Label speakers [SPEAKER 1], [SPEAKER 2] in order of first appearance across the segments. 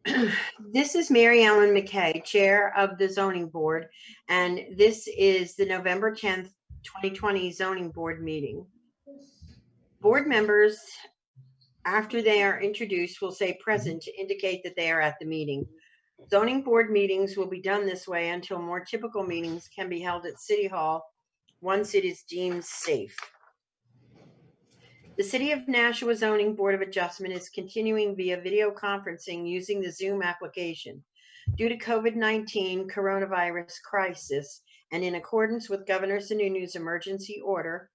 [SPEAKER 1] This is Mary Ellen McKay, Chair of the Zoning Board, and this is the November 10th, 2020 Zoning Board meeting. Board members, after they are introduced, will say present to indicate that they are at the meeting. Zoning Board meetings will be done this way until more typical meetings can be held at City Hall once it is deemed safe. The City of Nashua Zoning Board of Adjustment is continuing via video conferencing using the Zoom application. Due to COVID-19 coronavirus crisis and in accordance with Governor Sununu's emergency order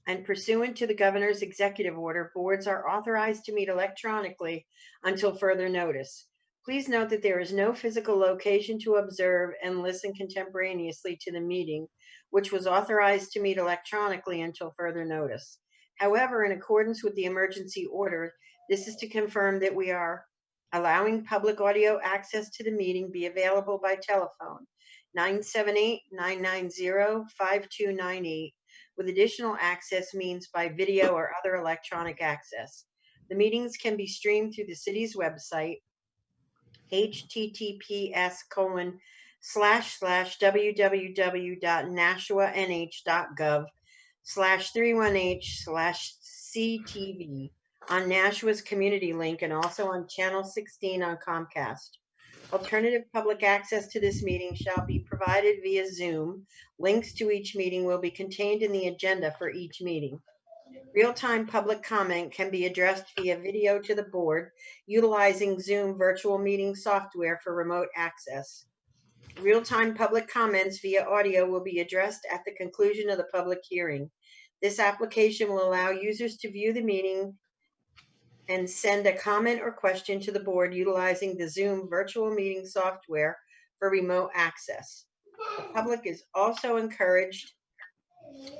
[SPEAKER 1] and pursuant to the Governor's executive order, boards are authorized to meet electronically until further notice. Please note that there is no physical location to observe and listen contemporaneously to the meeting, which was authorized to meet electronically until further notice. However, in accordance with the emergency order, this is to confirm that we are allowing public audio access to the meeting be available by telephone 978-990-5298 with additional access means by video or other electronic access. The meetings can be streamed through the city's website, https://www.nashuanh.gov/31h/CTV on Nashua's community link and also on channel 16 on Comcast. Alternative public access to this meeting shall be provided via Zoom. Links to each meeting will be contained in the agenda for each meeting. Real-time public comment can be addressed via video to the board utilizing Zoom virtual meeting software for remote access. Real-time public comments via audio will be addressed at the conclusion of the public hearing. This application will allow users to view the meeting and send a comment or question to the board utilizing the Zoom virtual meeting software for remote access. The public is also encouraged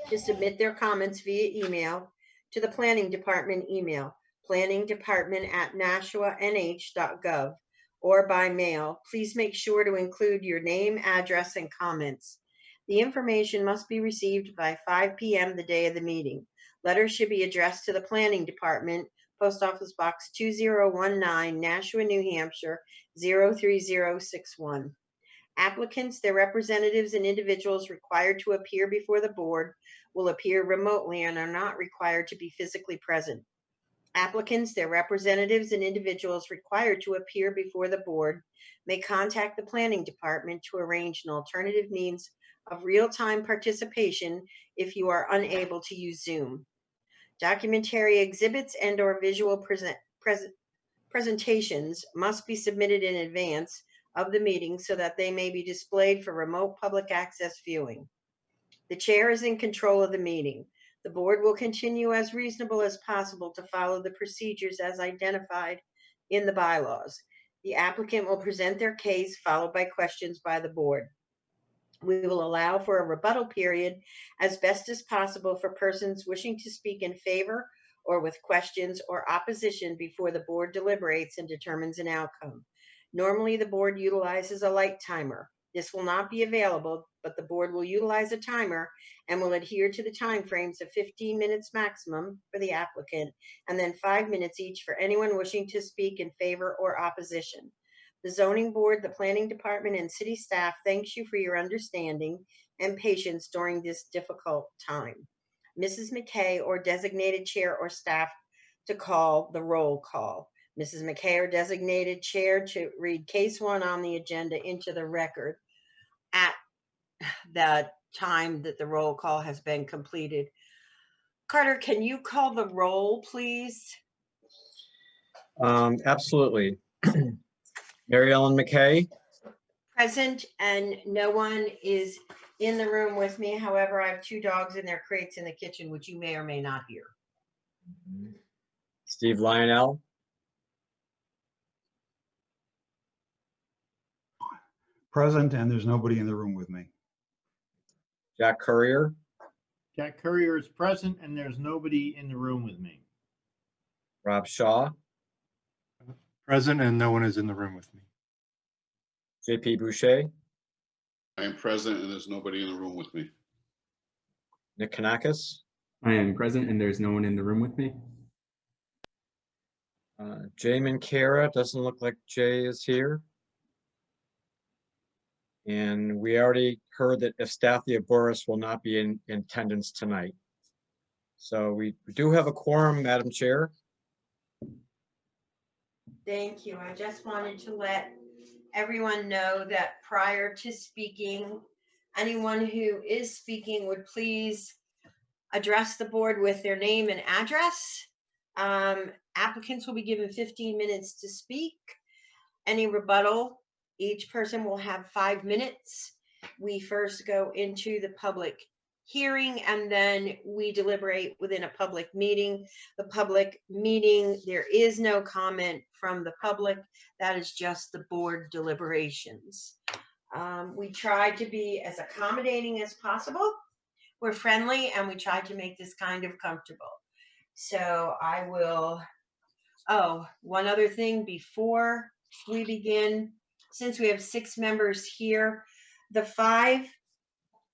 [SPEAKER 1] to submit their comments via email to the Planning Department email, planningdepartment@nashuanh.gov, or by mail. Please make sure to include your name, address, and comments. The information must be received by 5 p.m. the day of the meeting. Letters should be addressed to the Planning Department, Post Office Box 2019, Nashua, New Hampshire, 03061. Applicants, their representatives, and individuals required to appear before the board will appear remotely and are not required to be physically present. Applicants, their representatives, and individuals required to appear before the board may contact the Planning Department to arrange an alternative means of real-time participation if you are unable to use Zoom. Documentary exhibits and/or visual presentations must be submitted in advance of the meeting so that they may be displayed for remote public access viewing. The chair is in control of the meeting. The board will continue as reasonable as possible to follow the procedures as identified in the bylaws. The applicant will present their case, followed by questions by the board. We will allow for a rebuttal period as best as possible for persons wishing to speak in favor or with questions or opposition before the board deliberates and determines an outcome. Normally, the board utilizes a light timer. This will not be available, but the board will utilize a timer and will adhere to the time frames of 15 minutes maximum for the applicant and then 5 minutes each for anyone wishing to speak in favor or opposition. The Zoning Board, the Planning Department, and City staff thanks you for your understanding and patience during this difficult time. Mrs. McKay or designated chair or staff to call the roll call. Mrs. McKay or designated chair to read case 1 on the agenda into the record at the time that the roll call has been completed. Carter, can you call the roll, please?
[SPEAKER 2] Absolutely. Mary Ellen McKay.
[SPEAKER 1] Present, and no one is in the room with me. However, I have 2 dogs in their crates in the kitchen, which you may or may not hear.
[SPEAKER 2] Steve Lionel.
[SPEAKER 3] Present, and there's nobody in the room with me.
[SPEAKER 2] Jack Courier.
[SPEAKER 4] Jack Courier is present, and there's nobody in the room with me.
[SPEAKER 2] Rob Shaw.
[SPEAKER 5] Present, and no one is in the room with me.
[SPEAKER 2] JP Boucher.
[SPEAKER 6] I am present and there's nobody in the room with me.
[SPEAKER 2] Nick Kanakis.
[SPEAKER 7] I am present and there's no one in the room with me.
[SPEAKER 2] Jay Mancara, doesn't look like Jay is here. And we already heard that Estathia Burris will not be in attendance tonight. So we do have a quorum, Madam Chair.
[SPEAKER 1] Thank you. I just wanted to let everyone know that prior to speaking, anyone who is speaking would please address the board with their name and address. Applicants will be given 15 minutes to speak. Any rebuttal, each person will have 5 minutes. We first go into the public hearing and then we deliberate within a public meeting. The public meeting, there is no comment from the public. That is just the board deliberations. We try to be as accommodating as possible. We're friendly and we try to make this kind of comfortable. So I will, one other thing before we begin, since we have 6 members here, the 5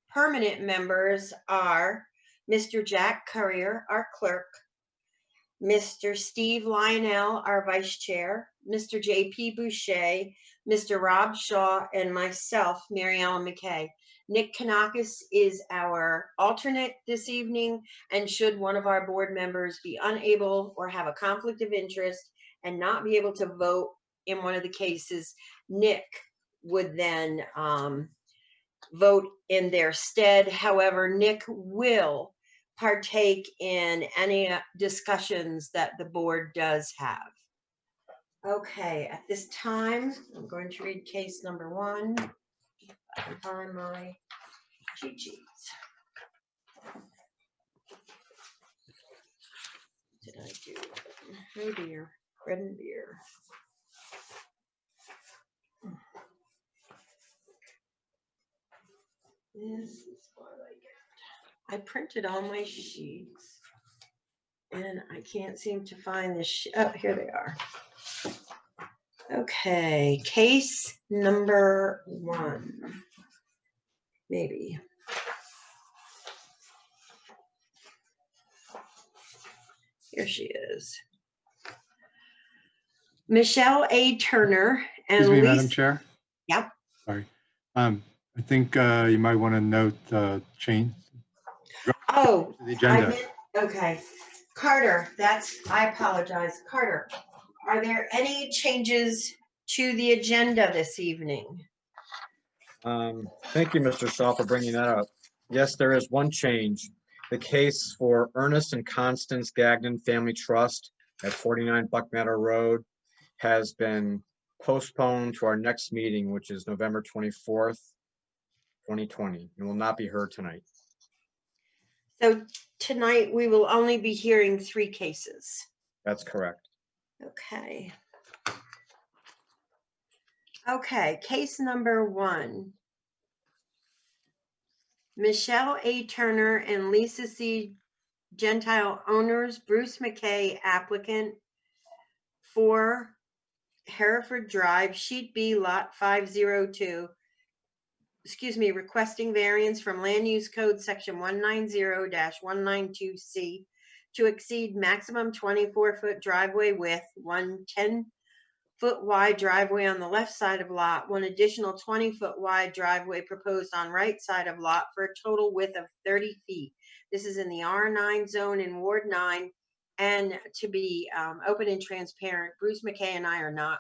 [SPEAKER 1] permanent members are Mr. Jack Courier, our clerk, Mr. Steve Lionel, our vice chair, Mr. J.P. Boucher, Mr. Rob Shaw, and myself, Mary Ellen McKay. Nick Kanakis is our alternate this evening, and should one of our board members be unable or have a conflict of interest and not be able to vote in one of the cases, Nick would then vote in their stead. However, Nick will partake in any discussions that the board does have. Okay, at this time, I'm going to read case number 1. I can find my cheat sheets. Did I do? Oh dear, bread and beer. This is what I get. I printed all my sheets and I can't seem to find this. Oh, here they are. Okay, case number 1. Maybe. Here she is. Michelle A. Turner and
[SPEAKER 5] Excuse me, Madam
[SPEAKER 1] Lisa.
[SPEAKER 5] Chair?
[SPEAKER 1] Yep.
[SPEAKER 5] Sorry. I think you might want to note change
[SPEAKER 1] Oh,
[SPEAKER 5] to the
[SPEAKER 1] I
[SPEAKER 5] agenda.
[SPEAKER 1] meant, okay. Carter, I apologize. Carter, are there any changes to the agenda this evening?
[SPEAKER 2] Thank you, Mr. Shaw, for bringing that up. Yes, there is one change. The case for Ernest and Constance Gagnon Family Trust at 49 Buck Meadow Road has been postponed to our next meeting, which is November 24th, 2020. It will not be heard tonight.
[SPEAKER 1] So tonight we will only be hearing 3 cases.
[SPEAKER 2] That's correct.
[SPEAKER 1] Okay. Okay, case number 1. Michelle A. Turner and Lisa C. Gentile owners, Bruce McKay applicant for Hereford Drive, Sheet B, Lot 502. Requesting variance from Land Use Code Section 190-192C to exceed maximum 24-foot driveway width, 1 10-foot wide driveway on the left side of lot, 1 additional 20-foot wide driveway proposed on right side of lot for a total width of 30 feet. This is in the R9 zone in Ward 9. And to be open and transparent, Bruce McKay and I are not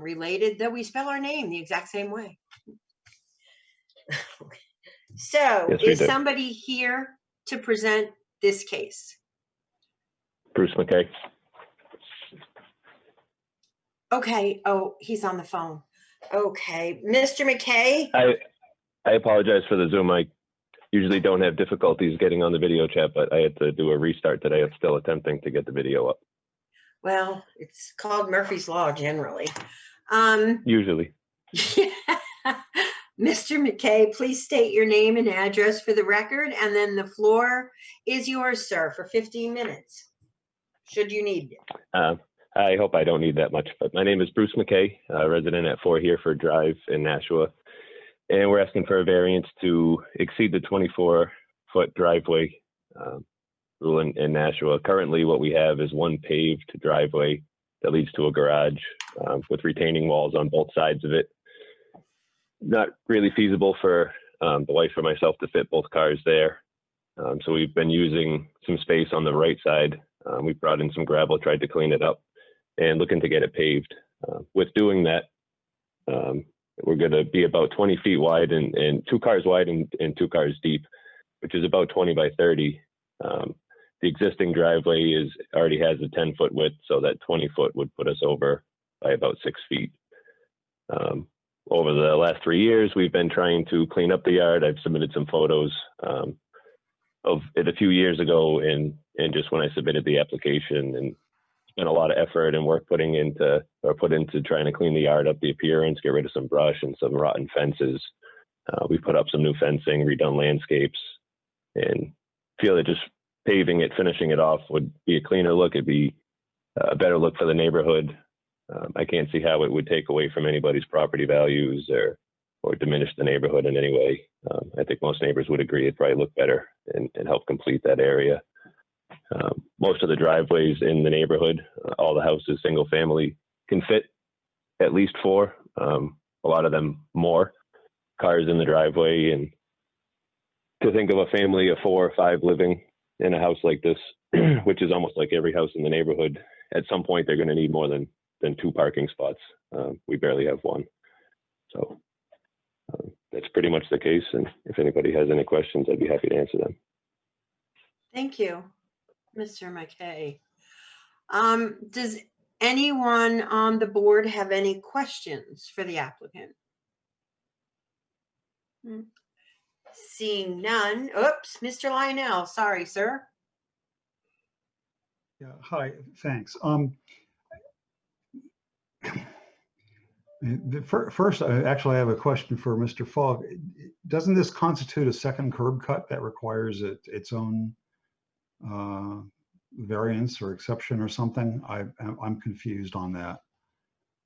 [SPEAKER 1] related, though we spell our name the exact same way. So,
[SPEAKER 7] Yes, we
[SPEAKER 1] is
[SPEAKER 7] do.
[SPEAKER 1] somebody here to present this case?
[SPEAKER 7] Bruce McKay.
[SPEAKER 1] Okay. Oh, he's on the phone. Okay. Mr. McKay?
[SPEAKER 7] I apologize for the Zoom. I usually don't have difficulties getting on the video chat, but I had to do a restart today. I'm still attempting to get the video up.
[SPEAKER 1] Well, it's called Murphy's Law generally.
[SPEAKER 7] Usually.
[SPEAKER 1] Mr. McKay, please state your name and address for the record, and then the floor is yours, sir, for 15 minutes, should you need it.
[SPEAKER 7] I hope I don't need that much, but my name is Bruce McKay, resident at 4 Hereford Drive in Nashua, and we're asking for a variance to exceed the 24-foot driveway rule in Nashua. Currently, what we have is 1 paved driveway that leads to a garage with retaining walls on both sides of it. Not really feasible for the wife or myself to fit both cars there. So we've been using some space on the right side. We brought in some gravel, tried to clean it up, and looking to get it paved. With doing that, we're going to be about 20 feet wide and 2 cars wide and 2 cars deep, which is about 20 by 30. The existing driveway already has a 10-foot width, so that 20-foot would put us over by about 6 feet. Over the last 3 years, we've been trying to clean up the yard. I've submitted some photos of it a few years ago, and just when I submitted the application, and spent a lot of effort and work put into trying to clean the yard up, the appearance, get rid of some brush and some rotten fences. We put up some new fencing, redone landscapes, and feel that just paving it, finishing it off would be a cleaner look. It'd be a better look for the neighborhood. I can't see how it would take away from anybody's property values or diminish the neighborhood in any way. I think most neighbors would agree it'd probably look better and help complete that area. Most of the driveways in the neighborhood, all the houses, single family, can fit at least 4, a lot of them more cars in the driveway. And to think of a family of 4 or 5 living in a house like this, which is almost like every house in the neighborhood, at some point they're going to need more than 2 parking spots. We barely have 1. So that's pretty much the case. And if anybody has any questions, I'd be happy to answer them.
[SPEAKER 1] Thank you, Mr. McKay. Does anyone on the board have any questions for the applicant? Seeing none. Oops, Mr. Lionel, sorry, sir.
[SPEAKER 3] Yeah, hi, thanks. First, actually, I have a question for Mr. Fogg. Doesn't this constitute a second curb cut that requires its own variance or exception or something? I'm confused on that.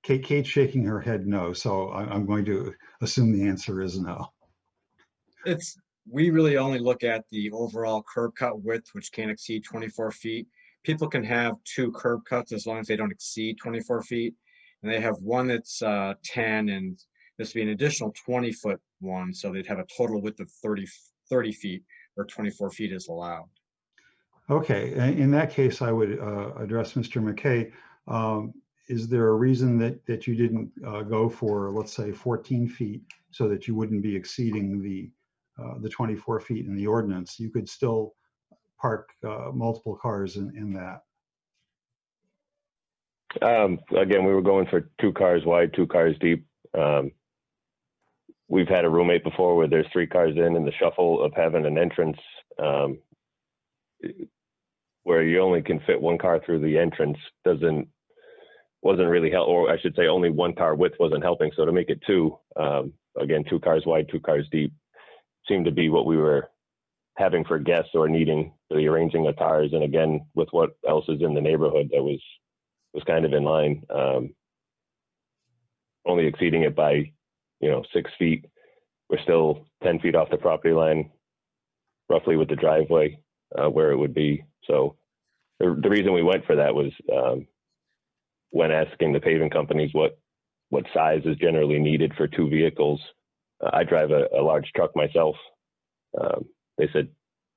[SPEAKER 3] Kate's shaking her head no, so I'm going to assume the answer is no.
[SPEAKER 2] We really only look at the overall curb cut width, which can't exceed 24 feet. People can have 2 curb cuts as long as they don't exceed 24 feet. And they have one that's 10, and this would be an additional 20-foot one. So they'd have a total width of 30 feet, where 24 feet is allowed.
[SPEAKER 3] Okay, in that case, I would address Mr. McKay. Is there a reason that you didn't go for, let's say, 14 feet so that you wouldn't be exceeding the 24 feet in the ordinance? You could still park multiple cars in that.
[SPEAKER 7] Again, we were going for 2 cars wide, 2 cars deep. We've had a roommate before where there's 3 cars in, and the shuffle of having an entrance where you only can fit 1 car through the entrance wasn't really help, or I should say only 1 car width wasn't helping. So to make it 2, again, 2 cars wide, 2 cars deep seemed to be what we were having for guests or needing for the arranging of cars. And again, with what else is in the neighborhood, that was kind of in line, only exceeding it by, 6 feet. We're still 10 feet off the property line, roughly, with the driveway where it would be. So the reason we went for that was when asking the paving companies what size is generally needed for 2 vehicles. I drive a large truck myself. They said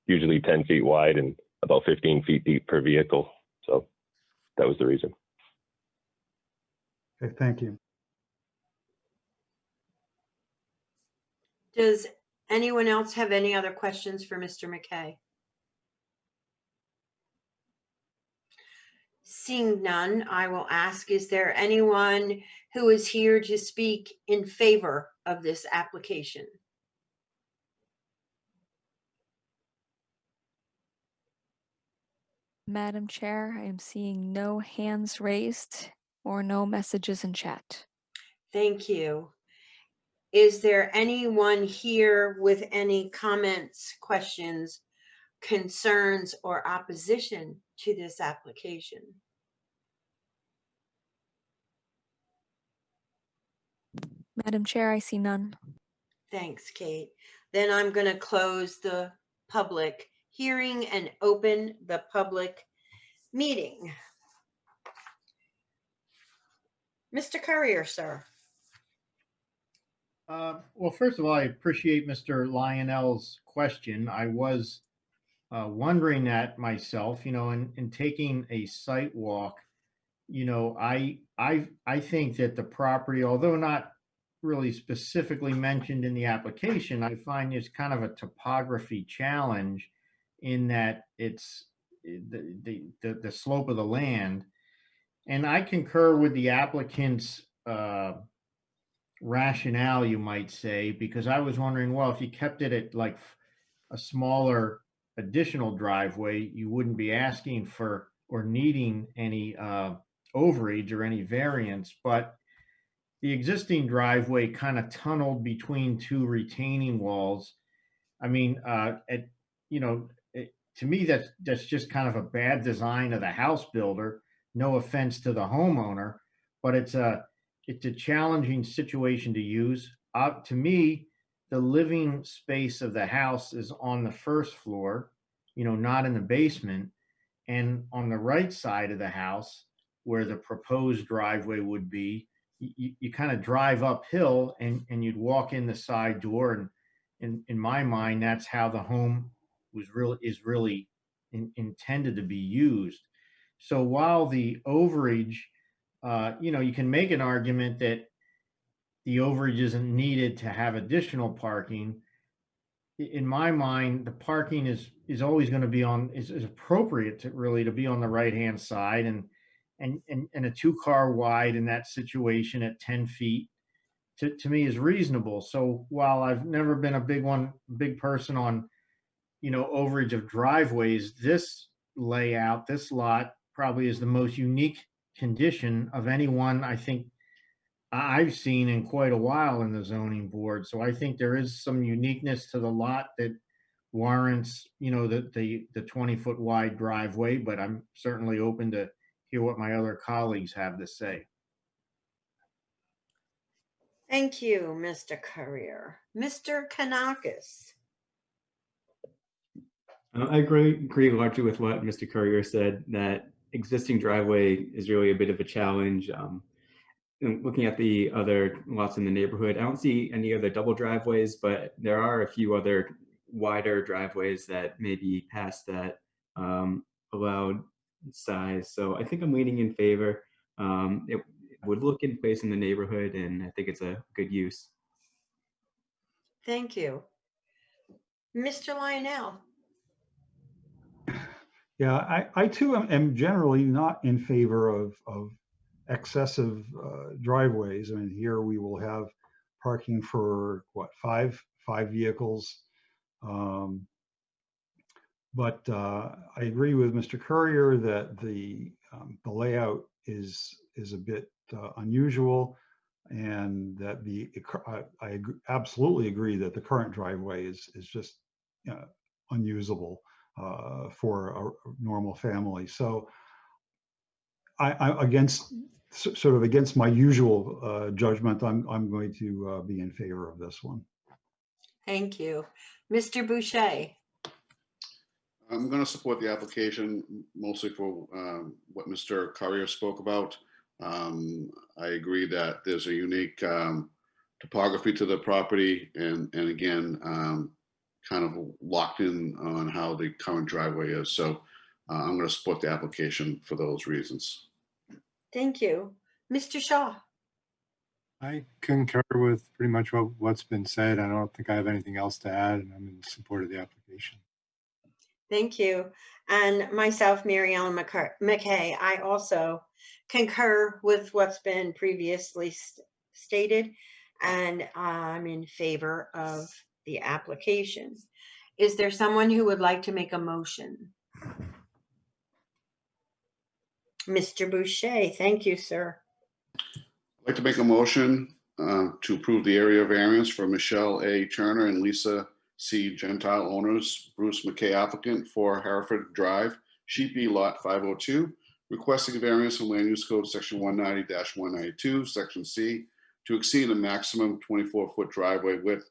[SPEAKER 7] usually 10 feet wide and about 15 feet deep per vehicle. So that was the reason.
[SPEAKER 3] Okay, thank you.
[SPEAKER 1] Does anyone else have any other questions for Mr. McKay? Seeing none, I will ask, is there anyone who is here to speak in favor of this application?
[SPEAKER 8] Madam Chair, I am seeing no hands raised or no messages in chat.
[SPEAKER 1] Thank you. Is there anyone here with any comments, questions, concerns, or opposition to this application?
[SPEAKER 8] Madam Chair, I see none.
[SPEAKER 1] Thanks, Kate. Then I'm going to close the public hearing and open the public meeting. Mr. Courier, sir.
[SPEAKER 4] Well, first of all, I appreciate Mr. Lionel's question. I was wondering that myself, in taking a site walk, I think that the property, although not really specifically mentioned in the application, I find it's kind of a topography challenge in that it's the slope of the land. And I concur with the applicant's rationale, you might say, because I was wondering, well, if you kept it at like a smaller additional driveway, you wouldn't be asking for or needing any overage or any variance. But the existing driveway kind of tunneled between two retaining walls. I mean, to me, that's just kind of a bad design of the house builder. No offense to the homeowner, but it's a challenging situation to use. To me, the living space of the house is on the first floor, not in the basement. And on the right side of the house, where the proposed driveway would be, you kind of drive uphill and you'd walk in the side door. And in my mind, that's how the home is really intended to be used. So while the overage, you can make an argument that the overage isn't needed to have additional parking. In my mind, the parking is always going to be is appropriate to be on the right hand side, and a 2-car wide in that situation at 10 feet to me is reasonable. So while I've never been a big person on overage of driveways, this layout, this lot probably is the most unique condition of any one I think I've seen in quite a while in the zoning board. So I think there is some uniqueness to the lot that warrants, the 20-foot wide driveway, but I'm certainly open to hear what my other colleagues have to say.
[SPEAKER 1] Thank you, Mr. Courier. Mr. Kanakis.
[SPEAKER 9] I agree largely with what Mr. Courier said, that existing driveway is really a bit of a challenge. And looking at the other lots in the neighborhood, I don't see any other double driveways, but there are a few other wider driveways that may be past that allowed size. So I think I'm leaning in favor. It would look in place in the neighborhood, and I think it's a good use.
[SPEAKER 1] Thank you. Mr. Lionel.
[SPEAKER 3] Yeah, I too am generally not in favor of excessive driveways. I mean, here we will have parking for what, five vehicles. But I agree with Mr. Courier that the layout is a bit unusual, and that I absolutely agree that the current driveway is just unusable for a normal family. So I sort of against my usual judgment, I'm going to be in favor of this one.
[SPEAKER 1] Thank you. Mr. Boucher.
[SPEAKER 6] I'm going to support the application mostly for what Mr. Courier spoke about. I agree that there's a unique topography to the property, and again, kind of locked in on how the current driveway is. So I'm going to support the application for those reasons.
[SPEAKER 1] Thank you. Mr. Shaw.
[SPEAKER 5] I concur with pretty much what's been said. I don't think I have anything else to add, and I'm in support of the application.
[SPEAKER 1] Thank you. And myself, Mary Ellen McKay, I also concur with what's been previously stated, and I'm in favor of the application. Is there someone who would like to make a motion? Mr. Boucher, thank you, sir.
[SPEAKER 6] I'd like to make a motion to approve the area variance for Michelle A. Turner and Lisa C. Gentile owners, Bruce McKay applicant for Hereford Drive, Sheet B, Lot 502, requesting a variance from Land Use Code Section 190-192, Section C, to exceed a maximum 24-foot driveway width,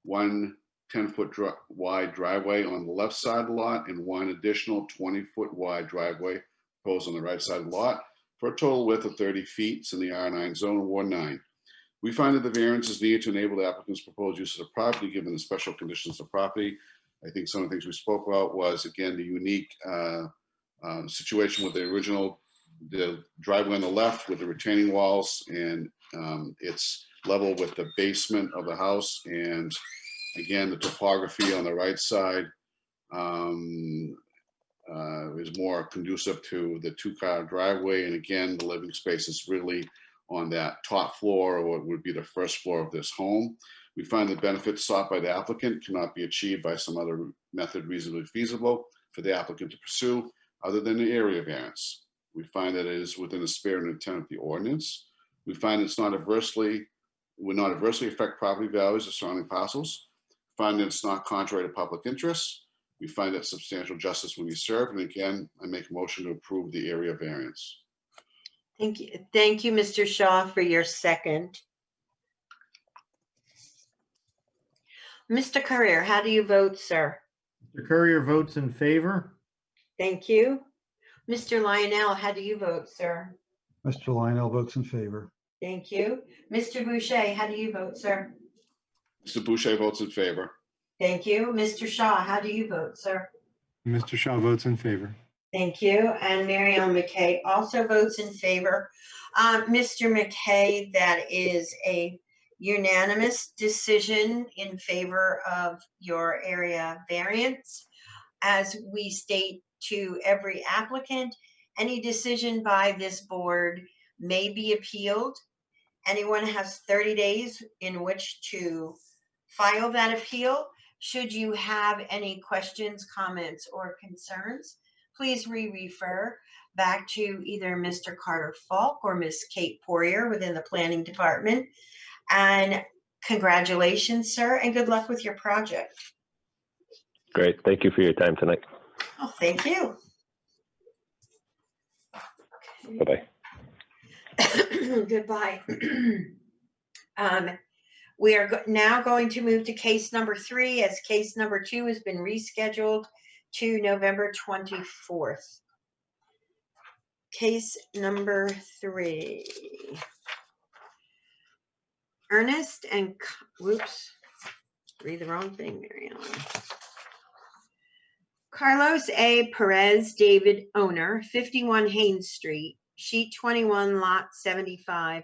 [SPEAKER 6] one 10-foot wide driveway on the left side of the lot, and one additional 20-foot wide driveway proposed on the right side of the lot. for a total width of 30 feet. It's in the R9 zone, Ward 9. We find that the variance is needed to enable the applicant's proposed use of the property, given the special conditions of the property. I think some of the things we spoke about was, again, the unique situation with the driveway on the left with the retaining walls, and it's level with the basement of the house. And again, the topography on the right side is more conducive to the two-car driveway. And again, the living space is really on that top floor, or what would be the first floor of this home. We find the benefits sought by the applicant cannot be achieved by some other method reasonably feasible for the applicant to pursue other than the area variance. We find that it is within the spirit and intent of the ordinance. We find would not adversely affect property values of surrounding parcels. Find that it's not contrary to public interest. We find that substantial justice will be served. And again, I make a motion to approve the area variance.
[SPEAKER 1] Thank you. Thank you, Mr. Shaw, for your second. Mr. Courier, how do you vote, sir?
[SPEAKER 4] Mr. Courier votes in favor.
[SPEAKER 1] Thank you. Mr. Lionel, how do you vote, sir?
[SPEAKER 3] Mr. Lionel votes in favor.
[SPEAKER 1] Thank you. Mr. Boucher, how do you vote, sir?
[SPEAKER 6] Mr. Boucher votes in favor.
[SPEAKER 1] Thank you. Mr. Shaw, how do you vote, sir?
[SPEAKER 5] Mr. Shaw votes in favor.
[SPEAKER 1] Thank you. And Mary Ellen McKay also votes in favor. Mr. McKay, that is a unanimous decision in favor of your area variance. As we state to every applicant, any decision by this board may be appealed. Anyone has 30 days in which to file that appeal. Should you have any questions, comments, or concerns, please refer back to either Mr. Carter Falk or Ms. Kate Poirier within the planning department. And congratulations, sir, and good luck with your project.
[SPEAKER 7] Great. Thank you for your time tonight.
[SPEAKER 1] Oh, thank you.
[SPEAKER 7] Bye-bye.
[SPEAKER 1] Goodbye. We are now going to move to case number 3, as case number 2 has been rescheduled to November 24th. Case number 3. Ernest and, whoops, read the wrong thing, Mary Ellen. Carlos A. Perez David, owner, 51 Haynes Street, sheet 21, lot 75,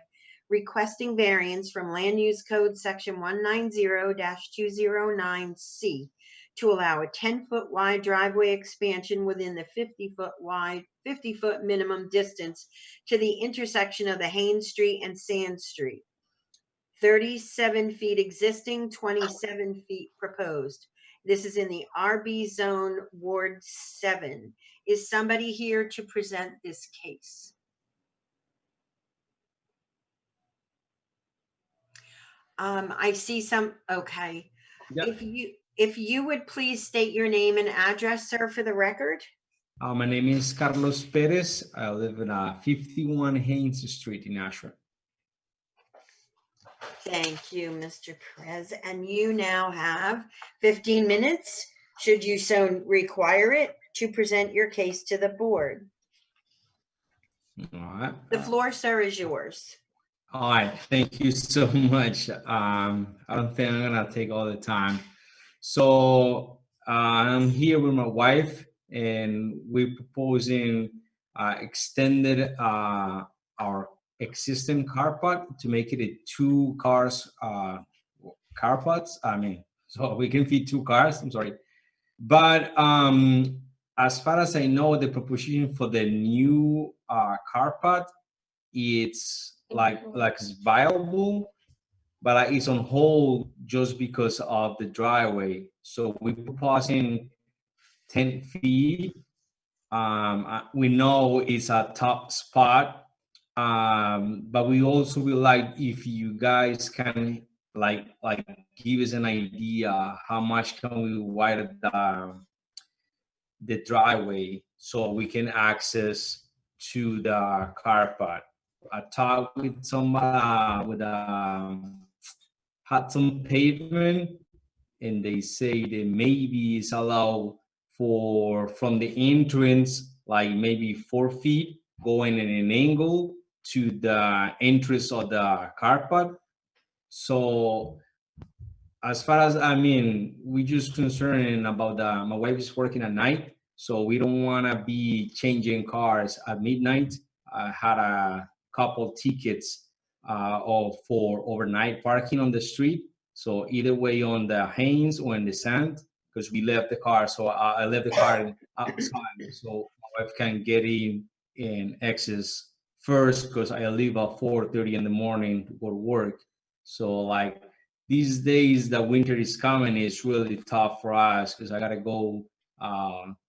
[SPEAKER 1] requesting variance from Land Use Code Section 190-209C to allow a 10-foot wide driveway expansion within the 50-foot minimum distance to the intersection of the Haynes Street and Sand Street. 37 feet existing, 27 feet proposed. This is in the RB zone, Ward 7. Is somebody here to present this case? I see some, okay.
[SPEAKER 10] Yep.
[SPEAKER 1] If you would please state your name and address, sir, for the record.
[SPEAKER 10] My name is Carlos Perez. I live in 51 Haynes Street in Ashland.
[SPEAKER 1] Thank you, Mr. Perez. And you now have 15 minutes, should you so require it, to present your case to the board.
[SPEAKER 10] All right.
[SPEAKER 1] The floor, sir, is yours.
[SPEAKER 10] All right. Thank you so much. I don't think I'm gonna take all the time. So I'm here with my wife, and we're proposing extended our existing carport to make it a 2 cars carports. I mean, so we can fit 2 cars. I'm sorry, but as far as I know, the proposition for the new carport, it's like it's viable, but it's on hold just because of the driveway. So we're proposing 10 feet. We know it's a top spot, but we also would like if you guys can like give us an idea how much can we widen the driveway so we can access to the carport. I talked with somebody with had some pavement, and they say that maybe it's allowed for from the entrance like maybe 4 feet, going in an angle to the entrance of the carport. So as far as, I mean, we just concerned about my wife is working at night, so we don't want to be changing cars at midnight. I had a couple tickets for overnight parking on the street. So either way on the Haynes or in the sand, because we left the car. So I left the car outside, so my wife can get in and access first, because I leave at 4:30 in the morning to go to work. So like these days, the winter is coming. It's really tough for us because I gotta go.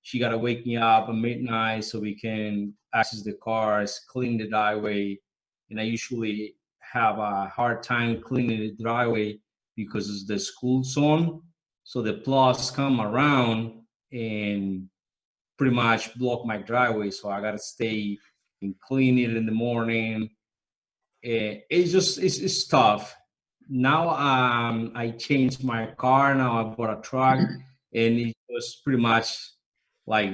[SPEAKER 10] She gotta wake me up at midnight so we can access the cars, clean the driveway, and I usually have a hard time cleaning the driveway because it's the school zone. So the plows come around and pretty much block my driveway. So I gotta stay and clean it in the morning. It's tough. Now I changed my car. Now I bought a truck, and it was pretty much like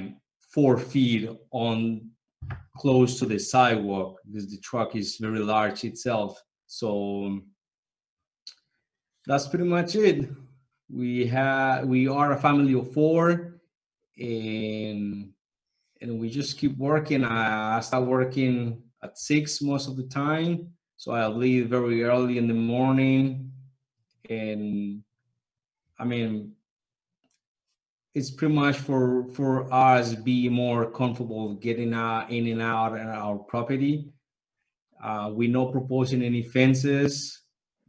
[SPEAKER 10] 4 feet on close to the sidewalk because the truck is very large itself. So that's pretty much it. We are a family of four, and we just keep working. I start working at 6 most of the time, so I leave very early in the morning. And I mean, it's pretty much for us be more comfortable getting out in and out of our property. We're not proposing any fences.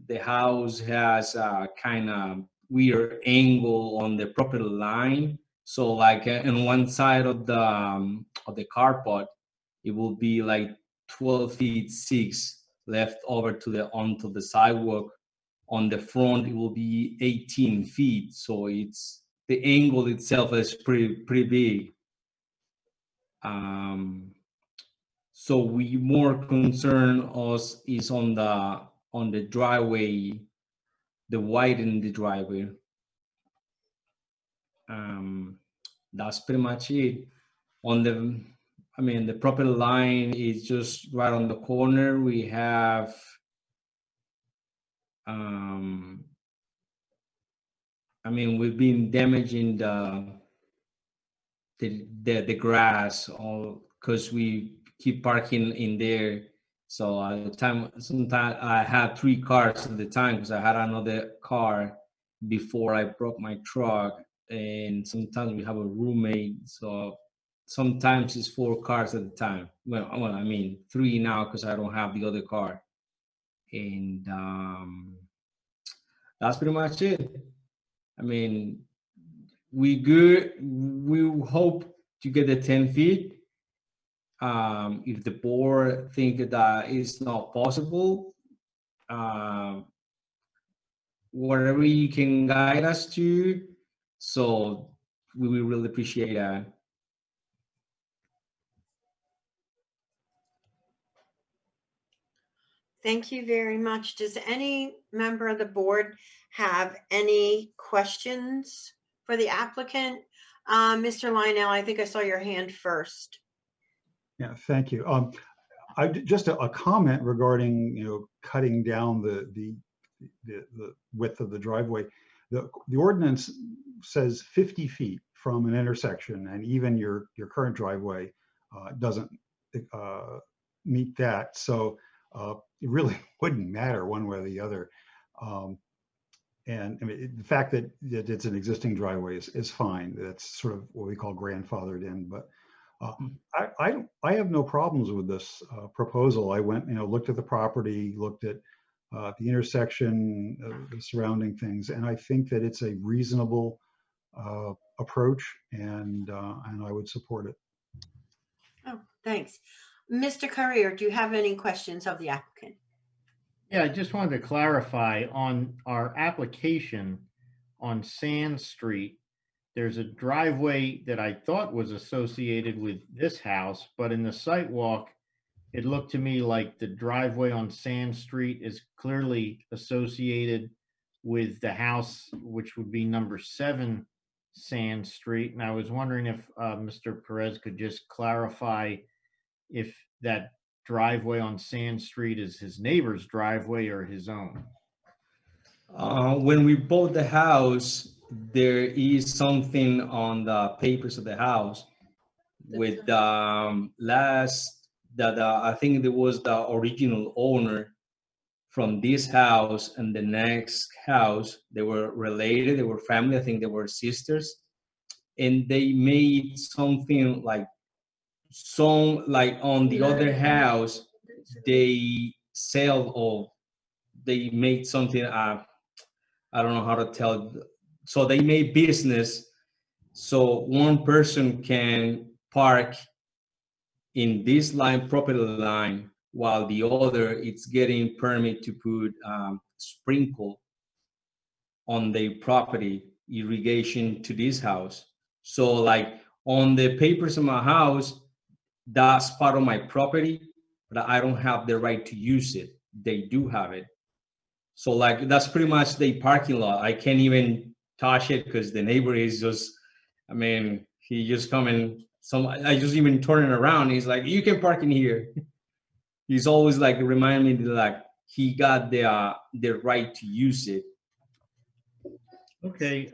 [SPEAKER 10] The house has a kind of weird angle on the property line. So like on one side of the carport, it will be like 12 feet 6 left over to the onto the sidewalk. On the front, it will be 18 feet. So it's the angle itself is pretty big. So we more concern us is on the driveway, the widen the driveway. That's pretty much it. On the property line is just right on the corner. We have we've been damaging the grass all because we keep parking in there. So sometimes I had 3 cars at the time because I had another car before I broke my truck, and sometimes we have a roommate. So sometimes it's 4 cars at the time. Well, 3 now because I don't have the other car, and that's pretty much it. We good. We hope to get the 10 feet. If the board think that is not possible, whatever you can guide us to, so we will really appreciate that.
[SPEAKER 1] Thank you very much. Does any member of the board have any questions for the applicant? Mr. Lionel, I think I saw your hand first.
[SPEAKER 3] Yeah, thank you. Just a comment regarding, cutting down the width of the driveway. The ordinance says 50 feet from an intersection, and even your current driveway doesn't meet that. So it really wouldn't matter one way or the other. And the fact that it's an existing driveway is fine. That's sort of what we call grandfathered in. But I have no problems with this proposal. I went, looked at the property, looked at the intersection, the surrounding things, and I think that it's a reasonable approach, and I would support it.
[SPEAKER 1] Oh, thanks. Mr. Courier, do you have any questions of the applicant?
[SPEAKER 4] Yeah, I just wanted to clarify on our application on Sand Street. There's a driveway that I thought was associated with this house, but in the site walk, it looked to me like the driveway on Sand Street is clearly associated with the house, which would be number 7 Sand Street. And I was wondering if Mr. Perez could just clarify if that driveway on Sand Street is his neighbor's driveway or his own?
[SPEAKER 10] When we bought the house, there is something on the papers of the house with I think there was the original owner from this house and the next house. They were related, they were family, I think they were sisters, and they made something like on the other house, they sell or they made something, I don't know how to tell. So they made business so one person can park in this property line, while the other it's getting permit to put sprinkle on the property, irrigation to this house. So like on the papers of my house, that's part of my property, but I don't have the right to use it. They do have it. So like that's pretty much the parking lot. I can't even touch it because the neighbor is just, I mean, he just coming. I just even turn it around. He's like, you can park in here. He's always like reminding me that like he got the right to use it.
[SPEAKER 4] Okay,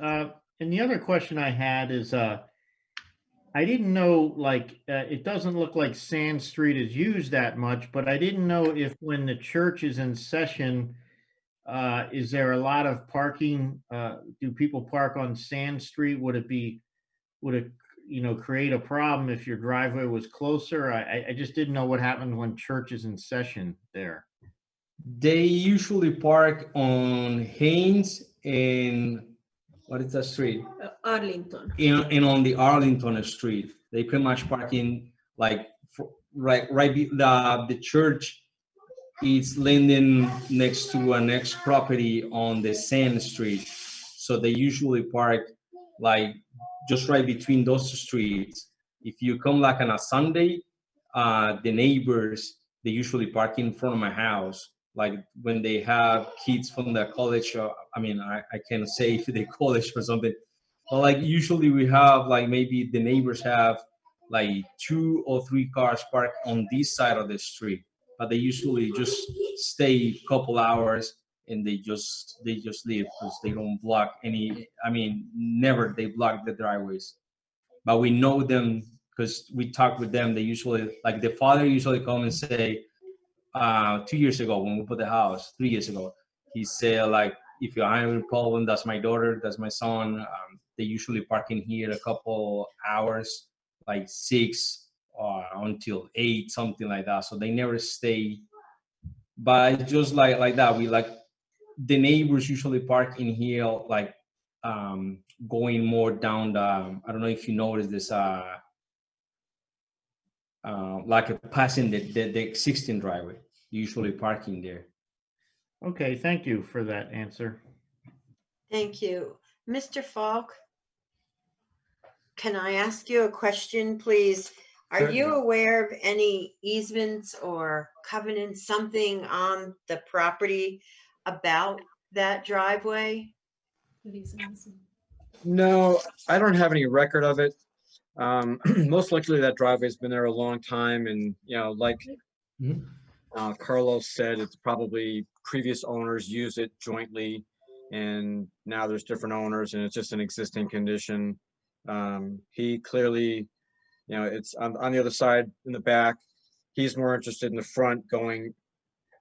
[SPEAKER 4] and the other question I had is, I didn't know, like, it doesn't look like Sand Street is used that much, but I didn't know if when the church is in session, is there a lot of parking? Do people park on Sand Street? Would it, create a problem if your driveway was closer? I just didn't know what happened when church is in session there.
[SPEAKER 10] They usually park on Haynes and what is that street?
[SPEAKER 11] Arlington.
[SPEAKER 10] And on the Arlington Street. They pretty much park in like the church is landing next to a next property on the Sand Street. So they usually park like just right between those streets. If you come like on a Sunday, the neighbors, they usually park in front of my house. Like when they have kids from the college, I can't say if they college or something, but like usually we have like maybe the neighbors have like 2 or 3 cars parked on this side of the street, but they usually just stay a couple hours and they just leave because they don't block any. Never they block the driveways, but we know them because we talk with them. They usually like the father usually come and say, 2 years ago when we put the house, 3 years ago, he said like, if you're having a problem, that's my daughter, that's my son. They usually park in here a couple hours, like 6 until 8, something like that. So they never stay. But it's just like that. We like the neighbors usually park in here, like going more down the. I don't know if you noticed this. Like passing the existing driveway, usually parking there.
[SPEAKER 4] Okay, thank you for that answer.
[SPEAKER 1] Thank you. Mr. Falk, can I ask you a question, please? Are you
[SPEAKER 3] Certainly.
[SPEAKER 1] aware of any easements or covenants, something on the property about that driveway?
[SPEAKER 2] No, I don't have any record of it. Most likely that driveway's been there a long time and, like Carlos said, it's probably previous owners use it jointly and now there's different owners and it's just an existing condition. He clearly, it's on the other side in the back. He's more interested in the front going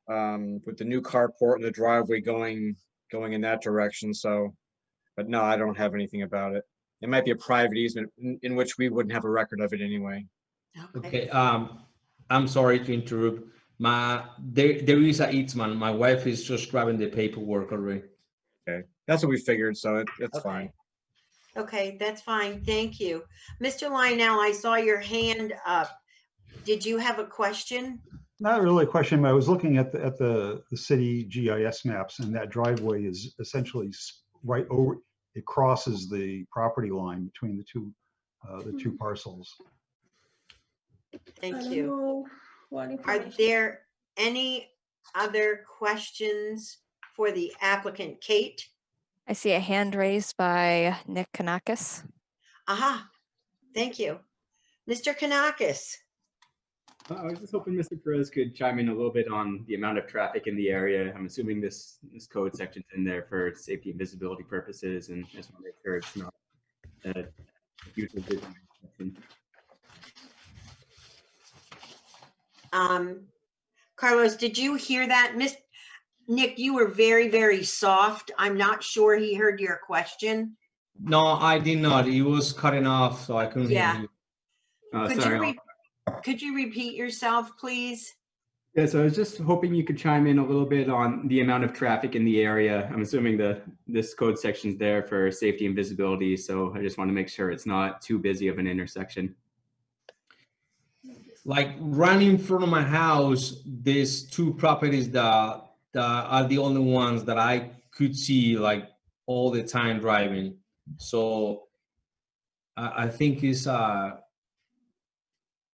[SPEAKER 2] with the new carport and the driveway going in that direction. So, but no, I don't have anything about it. It might be a private easement in which we wouldn't have a record of it anyway.
[SPEAKER 10] Okay. I'm sorry to interrupt. There is a easement. My wife is just grabbing the paperwork already.
[SPEAKER 2] Okay, that's what we figured. So it's fine.
[SPEAKER 1] Okay, that's fine. Thank you. Mr. Lionel, I saw your hand up. Did you have a question?
[SPEAKER 3] Not really a question, but I was looking at the city GIS maps, and that driveway is essentially right over. It crosses the property line between the two parcels.
[SPEAKER 1] Thank you. Are there any other questions for the applicant, Kate?
[SPEAKER 8] I see a hand raised by Nick Kanakis.
[SPEAKER 1] Aha, thank you. Mr. Kanakis.
[SPEAKER 9] I was just hoping Mr. Perez could chime in a little bit on the amount of traffic in the area. I'm assuming this code section's in there for safety and visibility purposes, and I just want to make sure it's not a huge busy intersection.
[SPEAKER 1] Carlos, did you hear that? Nick, you were very, very soft. I'm not sure he heard your question.
[SPEAKER 10] No, I did not. It was cutting off, so I couldn't
[SPEAKER 1] Yeah.
[SPEAKER 10] hear you.
[SPEAKER 1] Could you repeat yourself, please?
[SPEAKER 9] Yeah, so I was just hoping you could chime in a little bit on the amount of traffic in the area. I'm assuming this code section's there for safety and visibility, so I just want to make sure it's not too busy of an intersection.
[SPEAKER 10] Like right in front of my house, there's two properties that are the only ones that I could see like all the time driving. So I think it's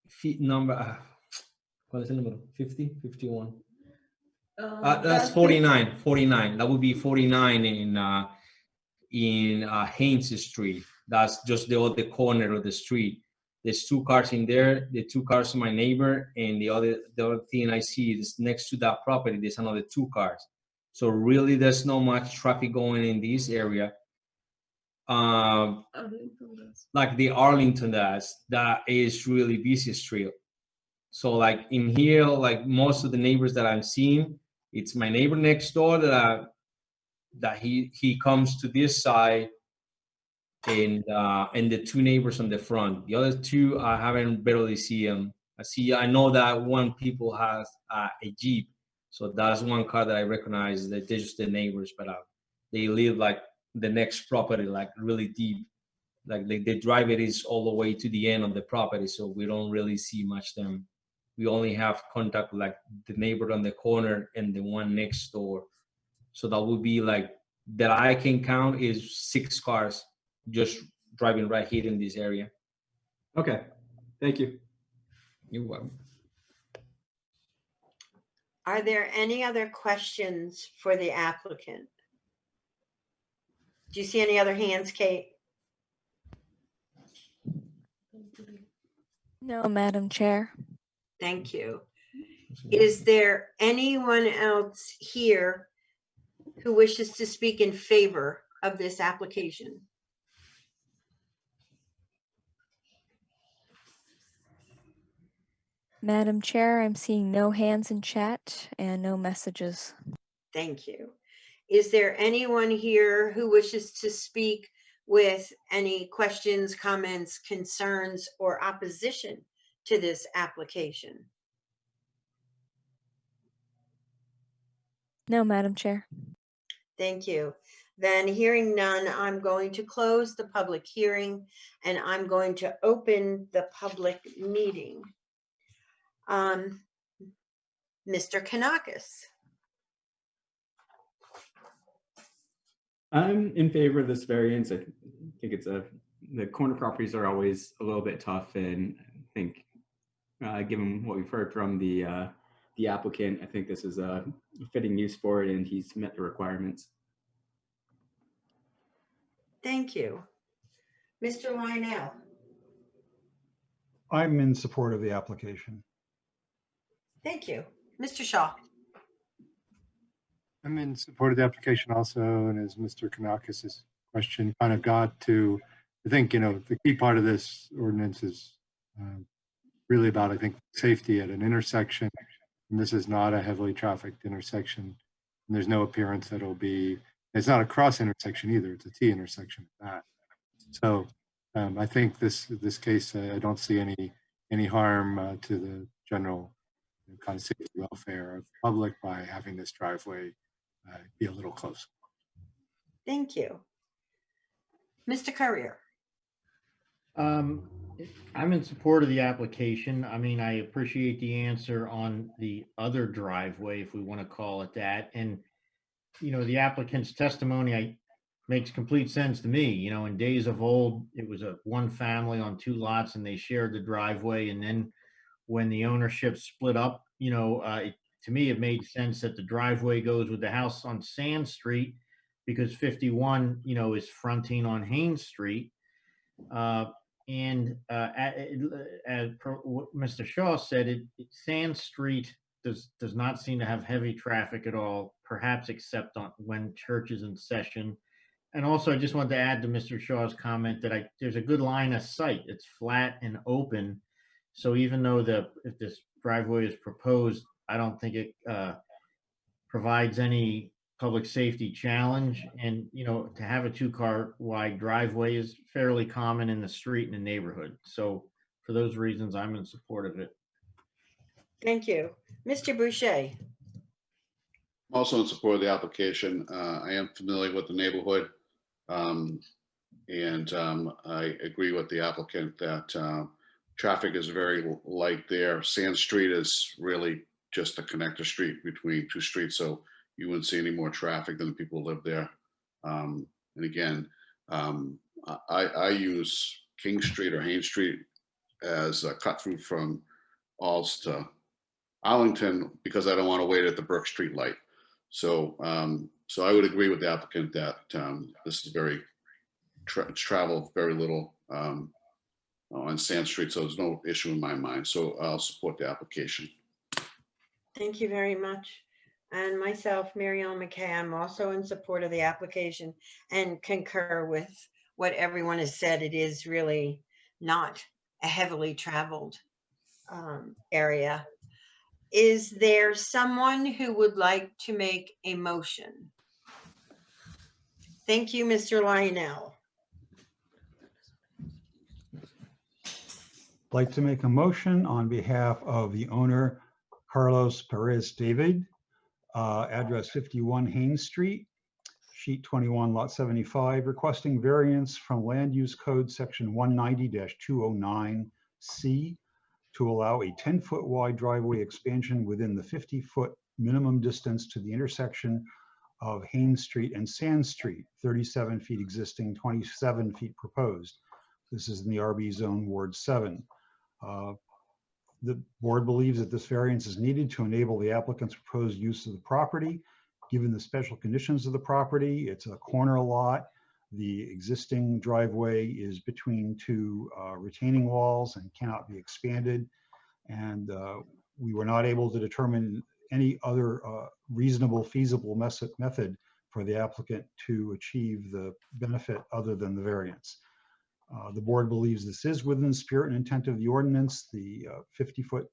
[SPEAKER 10] feet number. ¿Cuál es el número? 50, 51. That's 49. 49. That would be 49 in Haynes Street. That's just the other corner of the street. There's two cars in there. The two cars of my neighbor, and the other thing I see is next to that property. There's another two cars. So really, there's not much traffic going in this area. Like the Arlington that is really busy street. So like in here, like most of the neighbors that I'm seeing, it's my neighbor next door that he comes to this side, and the two neighbors on the front. The other two I haven't barely see them. I know that one people has a Jeep, so that's one car that I recognize that they're just the neighbors, but they live like the next property, like really deep. Like the driveway is all the way to the end of the property, so we don't really see much them. We only have contact like the neighbor on the corner and the one next door. So that would be like, that I can count is 6 cars just driving right here in this area.
[SPEAKER 9] Okay, thank you.
[SPEAKER 10] You're welcome.
[SPEAKER 1] Are there any other questions for the applicant? Do you see any other hands, Kate?
[SPEAKER 8] No, Madam Chair.
[SPEAKER 1] Thank you. Is there anyone else here who wishes to speak in favor of this application?
[SPEAKER 8] Madam Chair, I'm seeing no hands in chat and no messages.
[SPEAKER 1] Thank you. Is there anyone here who wishes to speak with any questions, comments, concerns, or opposition to this application?
[SPEAKER 8] No, Madam Chair.
[SPEAKER 1] Thank you. Then hearing none, I'm going to close the public hearing and I'm going to open the public meeting. Mr. Kanakis.
[SPEAKER 9] I'm in favor of this variance. I think the corner properties are always a little bit tough, and I think given what we've heard from the applicant, I think this is a fitting use for it, and he's met the requirements.
[SPEAKER 1] Thank you. Mr. Lionel.
[SPEAKER 3] I'm in support of the application.
[SPEAKER 1] Thank you. Mr. Shaw.
[SPEAKER 5] I'm in support of the application also, and as Mr. Kanakis' question kind of got to, I think, the key part of this ordinance is really about, I think, safety at an intersection. And this is not a heavily trafficked intersection. And there's no appearance that it'll be, it's not a cross intersection either. It's a T intersection at that. So I think this case, I don't see any harm to the general kind of safety welfare of the public by having this driveway be a little close.
[SPEAKER 1] Thank you. Mr. Courier.
[SPEAKER 4] I'm in support of the application. I mean, I appreciate the answer on the other driveway, if we want to call it that. And, the applicant's testimony makes complete sense to me. In days of old, it was a one family on 2 lots and they shared the driveway. And then when the ownership split up, to me, it made sense that the driveway goes with the house on Sand Street because 51, is fronting on Haynes Street. And as per what Mr. Shaw said, Sand Street does not seem to have heavy traffic at all, perhaps except on when church is in session. And also, I just wanted to add to Mr. Shaw's comment that there's a good line of sight. It's flat and open. So even though if this driveway is proposed, I don't think it provides any public safety challenge. And, you know, to have a 2-car wide driveway is fairly common in the street and the neighborhood. So for those reasons, I'm in support of it.
[SPEAKER 1] Thank you. Mr. Boucher.
[SPEAKER 6] Also in support of the application. I am familiar with the neighborhood. I agree with the applicant that traffic is very light there. Sand Street is really just a connector street between 2 streets, so you wouldn't see any more traffic than the people who live there. And again, I use King Street or Haines Street as a cut through from Alls to Arlington because I don't want to wait at the Brook Street light. So I would agree with the applicant that this is very travel very little on Sand Street, so there's no issue in my mind. So I'll support the application.
[SPEAKER 1] Thank you very much. And myself, Mary Ellen McKay, I'm also in support of the application and concur with what everyone has said. It is really not a heavily traveled area. Is there someone who would like to make a motion? Thank you, Mr. Lionel.
[SPEAKER 3] I'd like to make a motion on behalf of the owner, Carlos Perez David, address 51 Haines Street, sheet 21, lot 75, requesting variance from Land Use Code section 190-209C to allow a 10-foot wide driveway expansion within the 50-foot minimum distance to the intersection of Haines Street and Sand Street, 37 feet existing, 27 feet proposed. This is in the RB Zone Ward 7. The board believes that this variance is needed to enable the applicant's proposed use of the property. Given the special conditions of the property, it's a corner lot. The existing driveway is between 2 retaining walls and cannot be expanded. And we were not able to determine any other reasonable, feasible method for the applicant to achieve the benefit other than the variance. The board believes this is within the spirit and intent of the ordinance. The 50-foot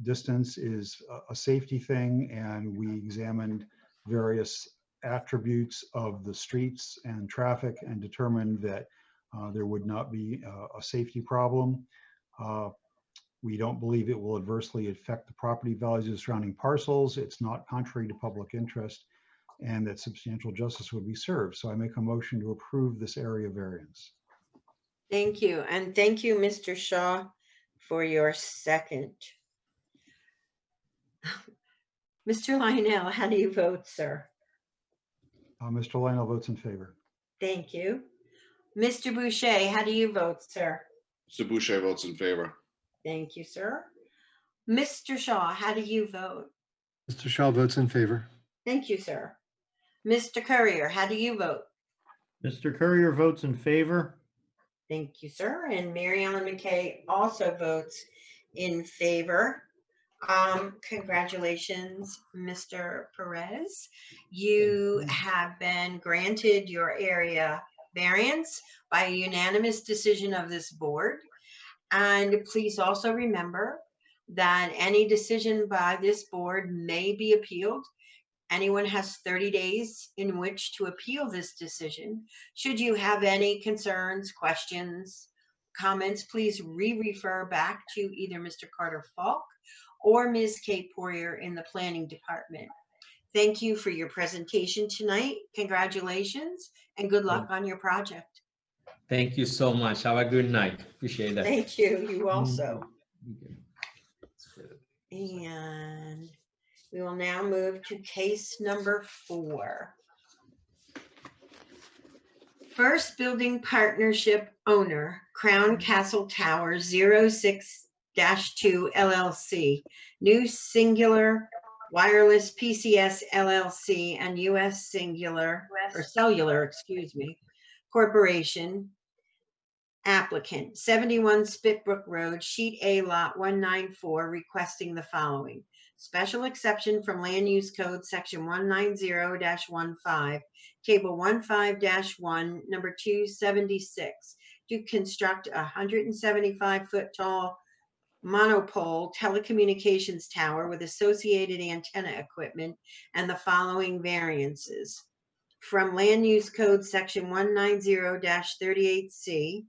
[SPEAKER 3] distance is a safety thing, and we examined various attributes of the streets and traffic and determined that there would not be a safety problem. We don't believe it will adversely affect the property values of surrounding parcels. It's not contrary to public interest, and that substantial justice would be served. So I make a motion to approve this area variance.
[SPEAKER 1] Thank you. And thank you, Mr. Shaw, for your second. Mr. Lionel, how do you vote, sir?
[SPEAKER 3] Mr. Lionel votes in favor.
[SPEAKER 1] Thank you. Mr. Boucher, how do you vote, sir?
[SPEAKER 6] Mr. Boucher votes in favor.
[SPEAKER 1] Thank you, sir. Mr. Shaw, how do you vote?
[SPEAKER 5] Mr. Shaw votes in favor.
[SPEAKER 1] Thank you, sir. Mr. Courier, how do you vote?
[SPEAKER 4] Mr. Courier votes in favor.
[SPEAKER 1] Thank you, sir. And Mary Ellen McKay also votes in favor. Congratulations, Mr. Perez. You have been granted your area variance by a unanimous decision of this board. And please also remember that any decision by this board may be appealed. Anyone has 30 days in which to appeal this decision. Should you have any concerns, questions, comments, please refer back to either Mr. Carter Falk or Ms. Kate Poirier in the planning department. Thank you for your presentation tonight. Congratulations and good luck on your project.
[SPEAKER 10] Thank you so much. Have a good night. Appreciate that.
[SPEAKER 1] Thank you. You also. And we will now move to case number 4. First Building Partnership owner, Crown Castle Tower 06-2 LLC, New Singular Wireless PCS LLC and US Cellular, Corporation, Applicant, 71 Spitbrook Road, Sheet A, Lot 194, requesting the following. Special exception from Land Use Code, Section 190-15, Table 15-1, number 276, to construct a 175-foot tall monopole telecommunications tower with associated antenna equipment and the following variances. From Land Use Code, Section 190-38C,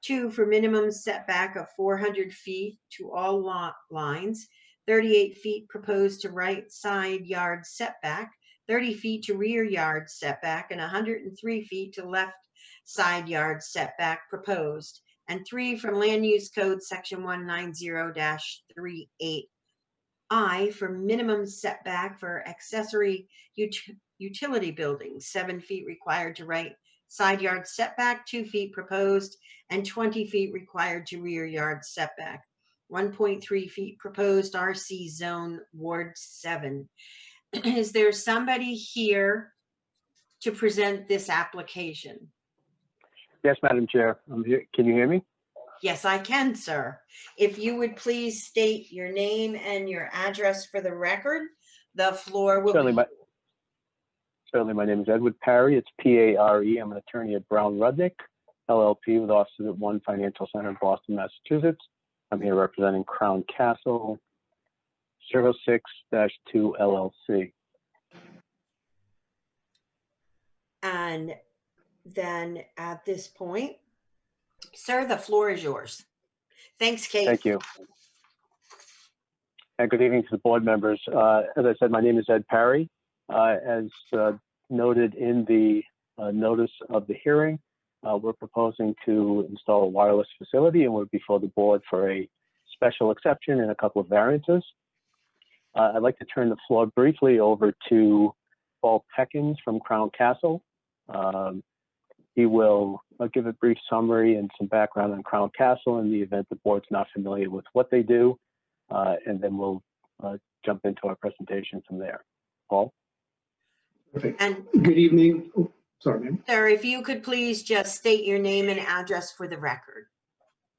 [SPEAKER 1] 2, for minimum setback of 400 feet to all lot lines, 38 feet proposed to right side yard setback, 30 feet to rear yard setback, and 103 feet to left side yard setback proposed. And 3, from Land Use Code, Section 190-38I, for minimum setback for accessory utility buildings, 7 feet required to right side yard setback, 2 feet proposed, and 20 feet required to rear yard setback. 1.3 feet proposed RC zone, Ward 7. Is there somebody here to present this application?
[SPEAKER 11] Yes, Madam Chair, I'm here. Can you hear me?
[SPEAKER 1] Yes, I can, sir. If you would please state your name and your address for the record, the floor will
[SPEAKER 11] Certainly,
[SPEAKER 1] be.
[SPEAKER 11] my name is Edward Parry. It's P-A-R-E. I'm an attorney at Brown Rudnick, LLP, with offices at One Financial Center in Boston, Massachusetts. I'm here representing Crown Castle 06-2 LLC.
[SPEAKER 1] And then at this point, sir, the floor is yours. Thanks, Kate.
[SPEAKER 11] Thank you. And good evening to the board members. As I said, my name is Ed Parry. As noted in the notice of the hearing, we're proposing to install a wireless facility, and we're before the board for a special exception and a couple of variances. I'd like to turn the floor briefly over to Paul Peckins from Crown Castle. He will give a brief summary and some background on Crown Castle in the event the board's not familiar with what they do, and then we'll jump into our presentation from there. Paul?
[SPEAKER 12] Perfect.
[SPEAKER 1] And
[SPEAKER 12] good evening. Oh, sorry, ma'am.
[SPEAKER 1] sir, if you could please just state your name and address for the record.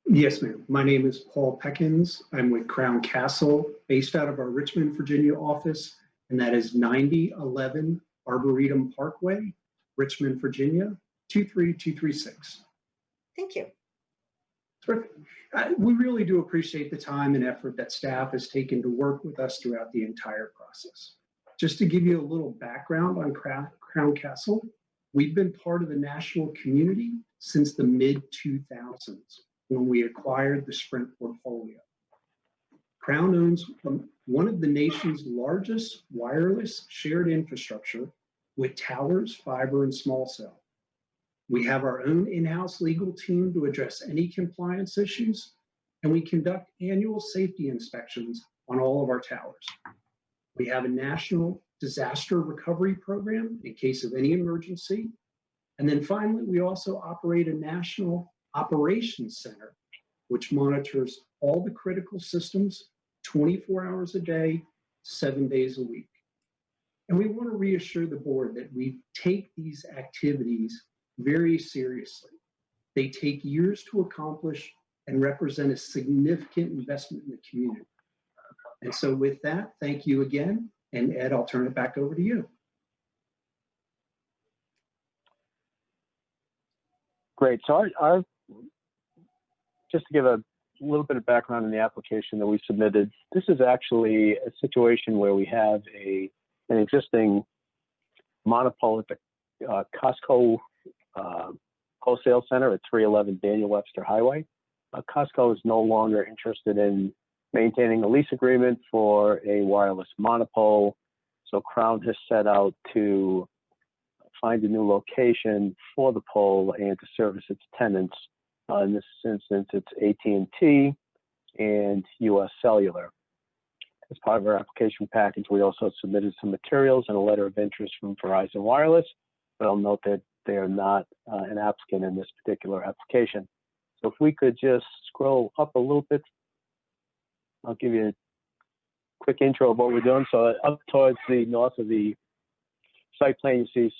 [SPEAKER 12] Yes, ma'am. My name is Paul Peckins. I'm with Crown Castle, based out of our Richmond, Virginia office, and that is 9011 Arboretum Parkway, Richmond, Virginia, 23236.
[SPEAKER 1] Thank you.
[SPEAKER 12] Terrific. We really do appreciate the time and effort that staff has taken to work with us throughout the entire process. Just to give you a little background on Crown Castle, we've been part of the national community since the mid-2000s when we acquired the Sprint portfolio. Crown owns one of the nation's largest wireless shared infrastructure with towers, fiber, and small cell. We have our own in-house legal team to address any compliance issues, and we conduct annual safety inspections on all of our towers. We have a national disaster recovery program in case of any emergency. And then finally, we also operate a national operations center, which monitors all the critical systems 24 hours a day, 7 days a week. And we want to reassure the board that we take these activities very seriously. They take years to accomplish and represent a significant investment in the community. And so with that, thank you again. And Ed, I'll turn it back over to you.
[SPEAKER 11] Great. So just to give a little bit of background in the application that we submitted, this is actually a situation where we have an existing monopole at the Costco wholesale center at 311 Daniel Webster Highway. Costco is no longer interested in maintaining a lease agreement for a wireless monopole. So Crown has set out to find a new location for the pole and to service its tenants. In this instance, it's AT&T and US Cellular. As part of our application package, we also submitted some materials and a letter of interest from Verizon Wireless, but I'll note that they are not an applicant in this particular application. So if we could just scroll up a little bit, I'll give you a quick intro of what we're doing. So up towards the north of the site plan, you see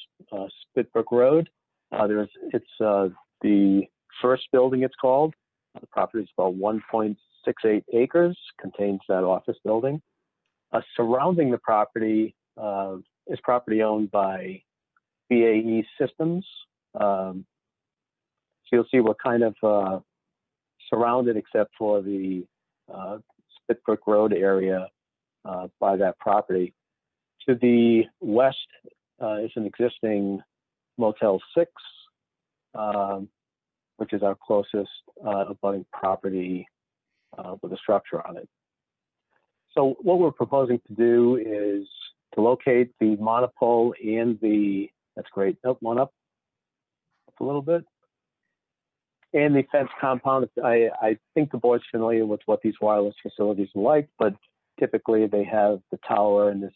[SPEAKER 11] Spitbrook Road. It's the first building, it's called. The property is about 1.68 acres, contains that office building. Surrounding the property is property owned by BAE Systems. So you'll see we're kind of surrounded except for the Spitbrook Road area by that property. To the west is an existing Motel 6, which is our closest abutting property with a structure on it. So what we're proposing to do is to locate the monopole and the, that's great, nope, one up a little bit, and the fence compound. I think the board's familiar with what these wireless facilities are like, but typically they have the tower, in this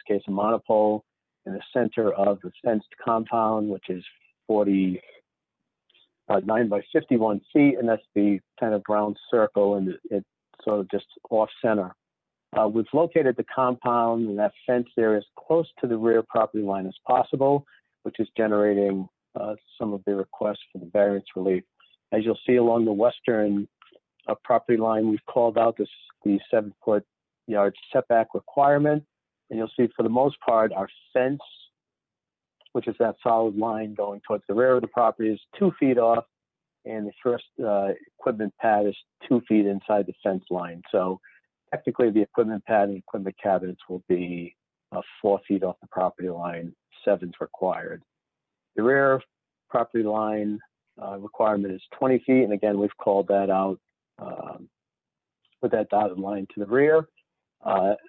[SPEAKER 11] case a monopole, in the center of the fenced compound, which is 49 by 51 feet, and that's the kind of round circle, and it's sort of just off center. We've located the compound and that fenced area as close to the rear property line as possible, which is generating some of the requests for the variance relief. As you'll see along the western property line, we've called out the 7-foot yard setback requirement, and you'll see for the most part our fence, which is that solid line going towards the rear of the property, is 2 feet off, and the first equipment pad is 2 feet inside the fence line. So technically the equipment pad and equipment cabinets will be 4 feet off the property line. 7's required. The rear property line requirement is 20 feet, and again we've called that out with that dotted line to the rear.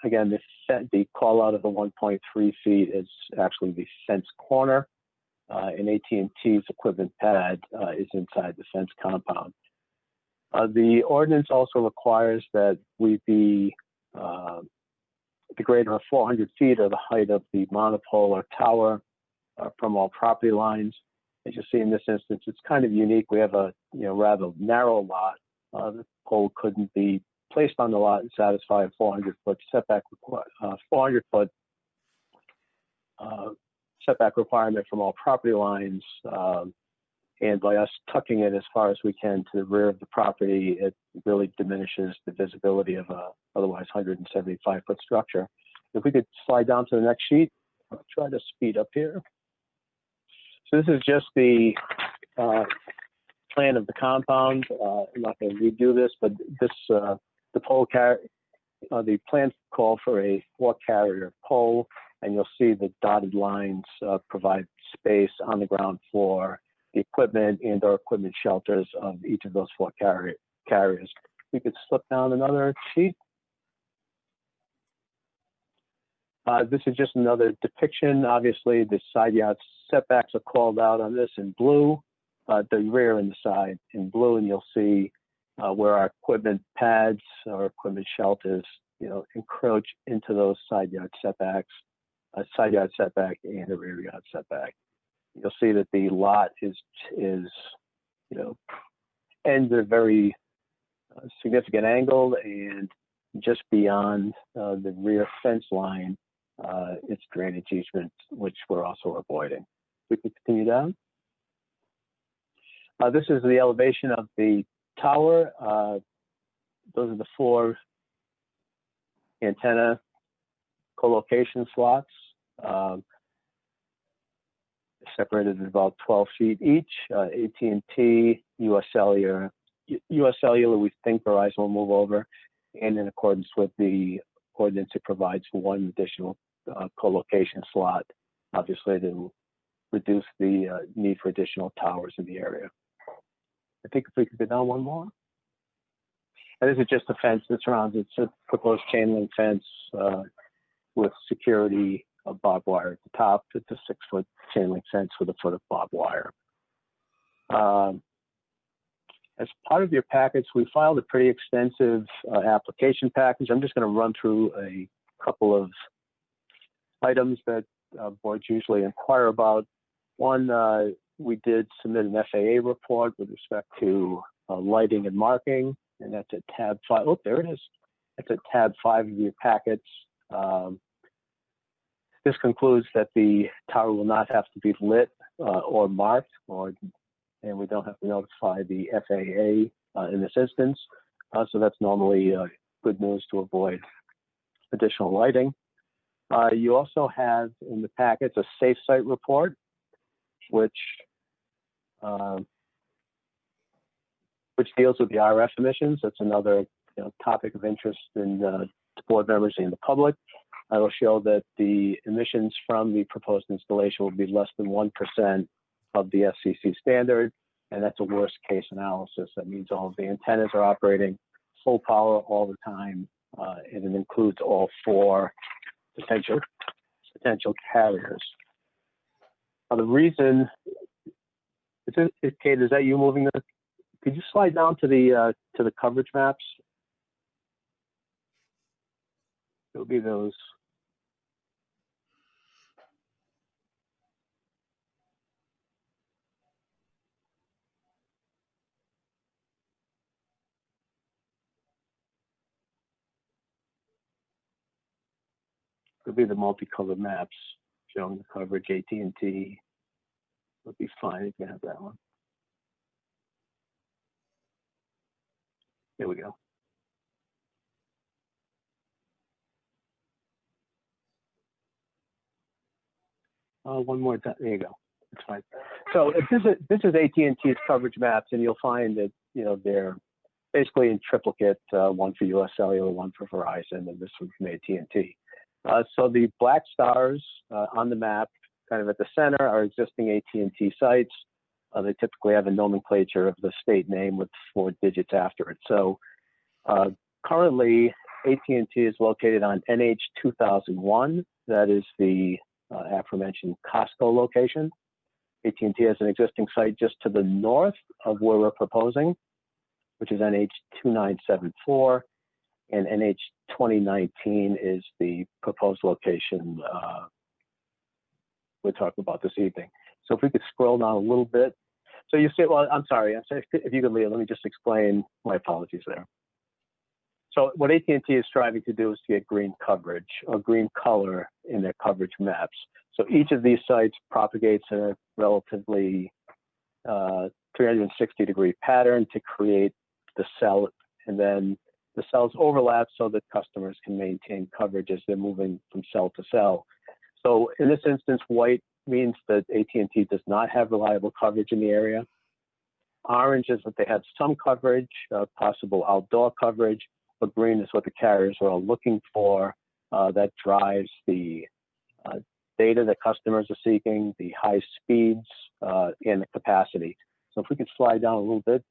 [SPEAKER 11] Again, the call out of the 1.3 feet is actually the fence corner, and AT&T's equipment pad is inside the fence compound. The ordinance also requires that we be the greater of 400 feet of the height of the monopole or tower from all property lines. As you see in this instance, it's kind of unique. We have a rather narrow lot. The pole couldn't be placed on the lot and satisfy a 400-foot setback, 400-foot setback requirement from all property lines. And by us tucking it as far as we can to the rear of the property, it really diminishes the visibility of a otherwise 175-foot structure. If we could slide down to the next sheet, I'll try to speed up here. So this is just the plan of the compound. I'm not going to redo this, but this the plans call for a 4-carrier pole, and you'll see the dotted lines provide space on the ground floor, the equipment and or equipment shelters of each of those 4 carriers. We could slip down another sheet. This is just another depiction. Obviously, the side yard setbacks are called out on this in blue, the rear and the side in blue, and you'll see where our equipment pads or equipment shelters, encroach into those side yard setbacks, a side yard setback and a rear yard setback. You'll see that the lot is ends at a very significant angle, and just beyond the rear fence line, it's drainage easement, which we're also avoiding. We can continue down. This is the elevation of the tower. Those are the 4 antenna co-location slots, separated at about 12 feet each. AT&T, US Cellular, we think Verizon will move over, and in accordance with the ordinance, it provides for 1 additional co-location slot, obviously to reduce the need for additional towers in the area. I think if we could go down one more. And this is just a fence that surrounds it. It's a proposed chain link fence with security of barbed wire at the top. It's a 6-foot chain link fence with a foot of barbed wire. As part of your package, we filed a pretty extensive application package. I'm just going to run through a couple of items that boards usually inquire about. One, we did submit an FAA report with respect to lighting and marking, and that's at tab 5. Oh, there it is. That's at tab 5 of your packets. This concludes that the tower will not have to be lit or marked, and we don't have to notify the FAA in this instance. So that's normally good news to avoid additional lighting. You also have in the packets a safe site report, which deals with the RF emissions. That's another topic of interest in to board members and the public. I will show that the emissions from the proposed installation will be less than 1% of the FCC standard, and that's a worst case analysis. That means all of the antennas are operating full power all the time, and it includes all 4 potential carriers. The reason, Kate, is that you moving the? Could you slide down to the coverage maps? It'll be those. It'll be the multicolored maps showing the coverage. AT&T would be fine if you have that one. There we go. One more time. There you go. It's fine. So if this is AT&T's coverage maps, and you'll find that they're basically in triplicate, one for US Cellular, one for Verizon, and this one from AT&T. So the black stars on the map, kind of at the center, are existing AT&T sites. They typically have a nomenclature of the state name with 4 digits after it. So currently, AT&T is located on NH 2001. That is the aforementioned Costco location. AT&T has an existing site just to the north of where we're proposing, which is NH 2974, and NH 2019 is the proposed location we're talking about this evening. So if we could scroll down a little bit. So you say, well, I'm sorry, if you could, Leah, let me just explain. My apologies there. So what AT&T is striving to do is to get green coverage or green color in their coverage maps. So each of these sites propagates in a relatively 360-degree pattern to create the cell, and then the cells overlap so that customers can maintain coverage as they're moving from cell to cell. So in this instance, white means that AT&T does not have reliable coverage in the area. Orange is that they have some coverage, possible outdoor coverage, but green is what the carriers are all looking for. That drives the data that customers are seeking, the high speeds, and the capacity. So if we could slide down a little bit.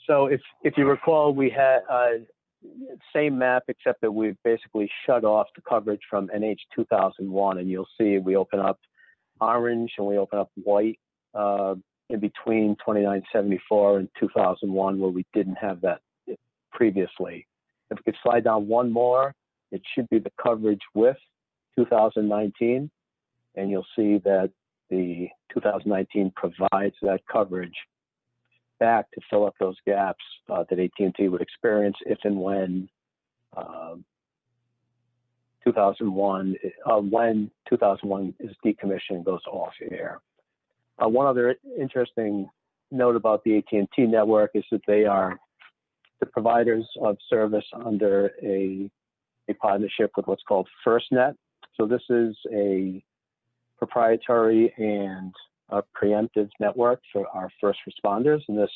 [SPEAKER 11] So if you recall, we had same map, except that we've basically shut off the coverage from NH 2001, and you'll see we open up orange and we open up white in between 2974 and 2001, where we didn't have that previously. If we could slide down one more, it should be the coverage with 2019, and you'll see that the 2019 provides that coverage back to fill up those gaps that AT&T would experience if and when 2001 is decommissioned and goes off air. One other interesting note about the AT&T network is that they are the providers of service under a partnership with what's called FirstNet. So this is a proprietary and a preemptive network for our first responders, and this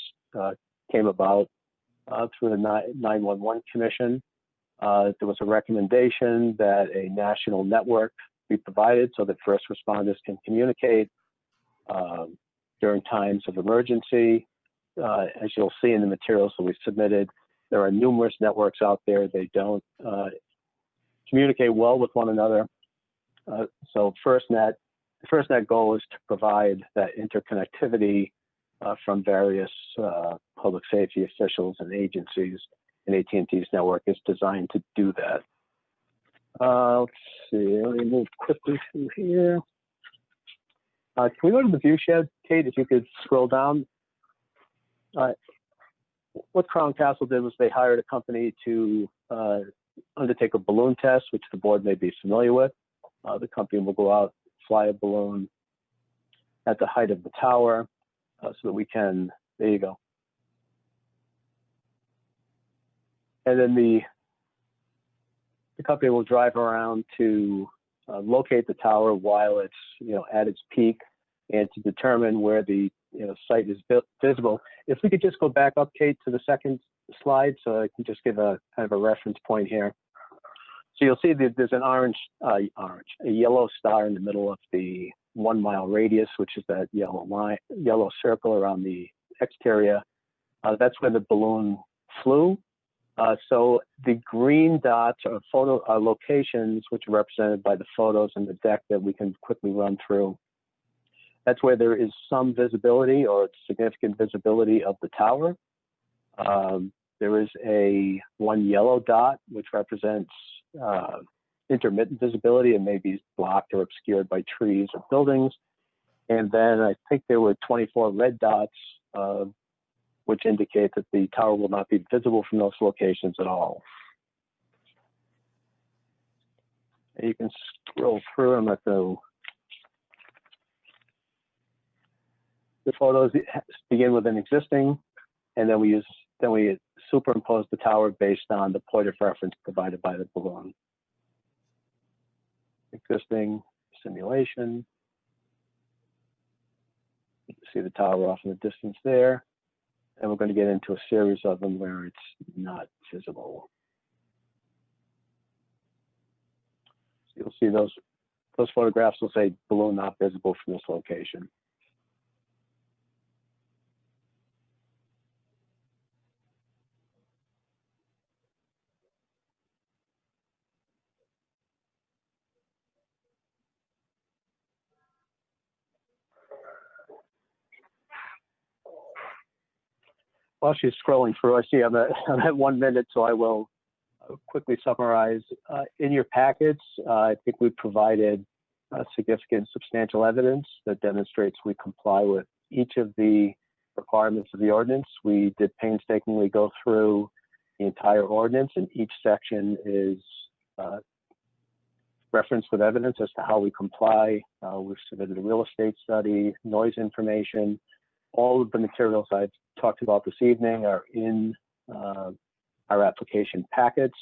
[SPEAKER 11] came about through the 911 Commission. There was a recommendation that a national network be provided so that first responders can communicate during times of emergency. As you'll see in the materials that we submitted, there are numerous networks out there. They don't communicate well with one another. So the FirstNet goal is to provide that interconnectivity from various public safety officials and agencies, and AT&T's network is designed to do that. Let's see, let me move quickly through here. Can we go to the view shed, Kate, if you could scroll down? What Crown Castle did was they hired a company to undertake a balloon test, which the board may be familiar with. The company will go out, fly a balloon at the height of the tower so that we can, there you go. And then the company will drive around to locate the tower while it's, at its peak, and to determine where the site is visible. If we could just go back up, Kate, to the second slide, so I can just give a kind of a reference point here. So you'll see that there's an a yellow star in the middle of the 1 mile radius, which is that yellow circle around the exterior. That's where the balloon flew. So the green dots are locations which are represented by the photos in the deck that we can quickly run through. That's where there is some visibility or significant visibility of the tower. There is one yellow dot which represents intermittent visibility and may be blocked or obscured by trees or buildings. And then I think there were 24 red dots which indicate that the tower will not be visible from those locations at all. And you can scroll through them at the photos begin with an existing, and then we superimpose the tower based on the point of reference provided by the balloon. Existing simulation. You can see the tower off in the distance there. And we're going to get into a series of them where it's not visible. So you'll see those photographs will say balloon not visible from this location. While she's scrolling through, I see I'm at 1 minute, so I will quickly summarize. In your packets, I think we provided significant substantial evidence that demonstrates we comply with each of the requirements of the ordinance. We did painstakingly go through the entire ordinance, and each section is referenced with evidence as to how we comply. We've submitted a real estate study, noise information. All of the materials I've talked about this evening are in our application packets.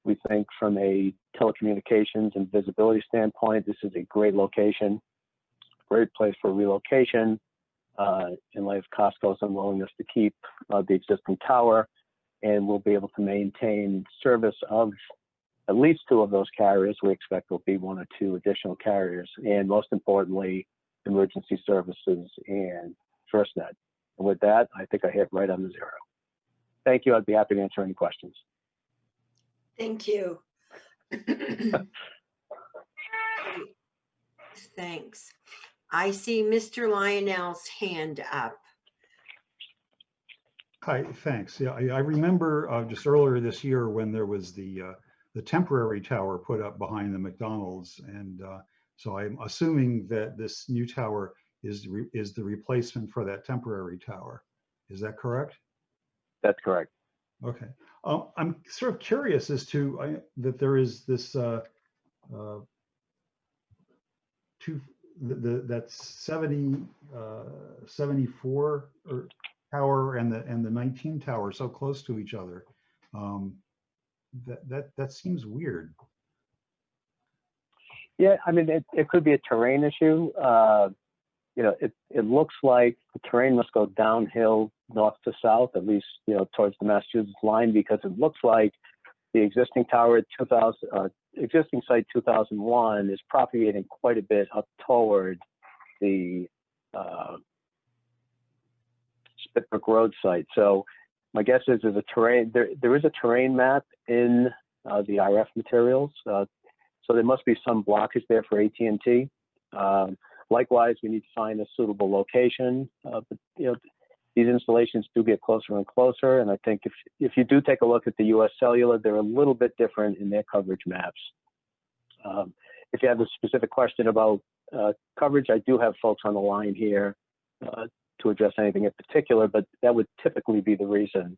[SPEAKER 11] We think from a telecommunications and visibility standpoint, this is a great location, great place for relocation in light of Costco's unwillingness to keep the existing tower, and we'll be able to maintain service of at least 2 of those carriers. We expect there'll be 1 or 2 additional carriers, and most importantly, emergency services and FirstNet. And with that, I think I hit right on the 0. Thank you. I'd be happy to answer any questions.
[SPEAKER 1] Thank you. Thanks. I see Mr. Lionel's hand up.
[SPEAKER 3] Hi, thanks. Yeah, I remember just earlier this year when there was the temporary tower put up behind the McDonald's, and so I'm assuming that this new tower is the replacement for that temporary tower. Is that correct?
[SPEAKER 11] That's correct.
[SPEAKER 3] Okay. I'm sort of curious as to that there is this that's 74 tower and the 19 tower so close to each other. That seems weird.
[SPEAKER 11] Yeah, I mean, it could be a terrain issue. It looks like the terrain must go downhill north to south, at least, towards the Massachusetts line, because it looks like the existing tower at existing site 2001 is propagating quite a bit up toward the Spitbrook Road site. So my guess is there's a terrain, there is a terrain map in the RF materials. So there must be some blockage there for AT&T. Likewise, we need to find a suitable location. But these installations do get closer and closer. And I think if you do take a look at the US Cellular, they're a little bit different in their coverage maps. If you have a specific question about coverage, I do have folks on the line here to address anything in particular, but that would typically be the reason.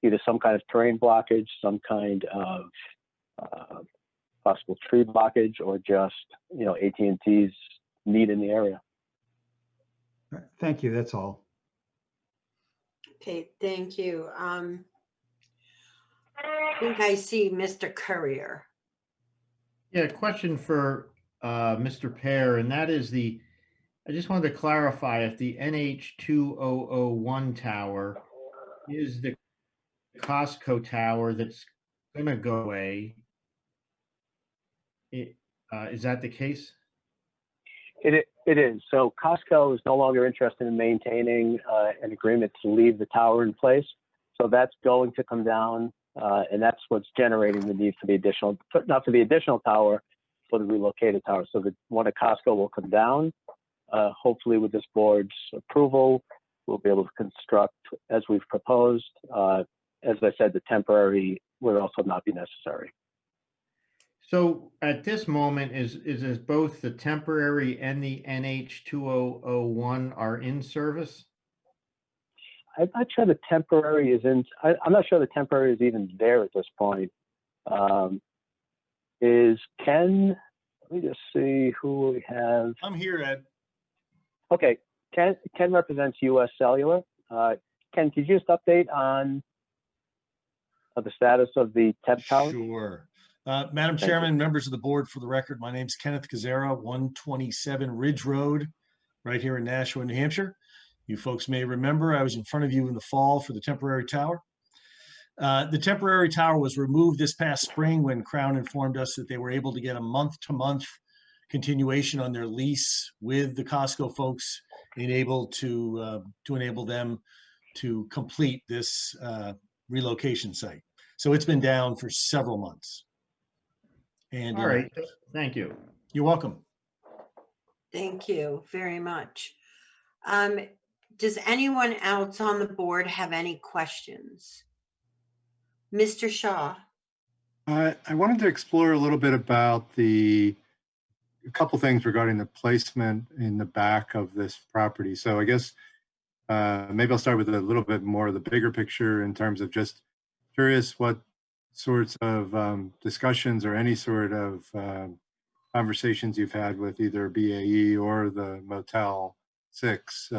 [SPEAKER 11] Either some kind of terrain blockage, some kind of possible tree blockage or just, AT&T's need in the area.
[SPEAKER 3] All right, thank you, that's all.
[SPEAKER 1] Okay, thank you. I think I see Mr. Courier.
[SPEAKER 4] Yeah, question for Mr. Pear, and that is I just wanted to clarify if the NH2001 tower is the Costco tower that's going to go away. Is that the case?
[SPEAKER 11] It is. So Costco is no longer interested in maintaining an agreement to leave the tower in place. So that's going to come down, and that's what's generating the need for the additional, not for the additional tower, for the relocated tower. So the one at Costco will come down. Hopefully with this board's approval, we'll be able to construct as we've proposed. As I said, the temporary would also not be necessary.
[SPEAKER 4] So at this moment, is both the temporary and the NH2001 are in service?
[SPEAKER 11] I'm not sure the temporary is in. I'm not sure the temporary is even there at this point. Is Ken? Let me just see who we have.
[SPEAKER 13] I'm here, Ed.
[SPEAKER 11] Okay, Ken represents U.S. Cellular. Ken, could you just update on the status of the temp tower?
[SPEAKER 13] Sure. Madam Chairman, members of the board, for the record, my name's Kenneth Gazera, 127 Ridge Road, right here in Nashua, New Hampshire. You folks may remember I was in front of you in the fall for the temporary tower. The temporary tower was removed this past spring when Crown informed us that they were able to get a month-to-month continuation on their lease with the Costco folks, and able to enable them to complete this relocation site. So it's been down for several months. And
[SPEAKER 4] all right, thank you.
[SPEAKER 13] You're welcome.
[SPEAKER 1] Thank you very much. Does anyone else on the board have any questions? Mr. Shaw.
[SPEAKER 5] I wanted to explore a little bit about a couple things regarding the placement in the back of this property. So I guess maybe I'll start with a little bit more of the bigger picture in terms of just curious what sorts of discussions or any sort of conversations you've had with either BAE or the Motel 6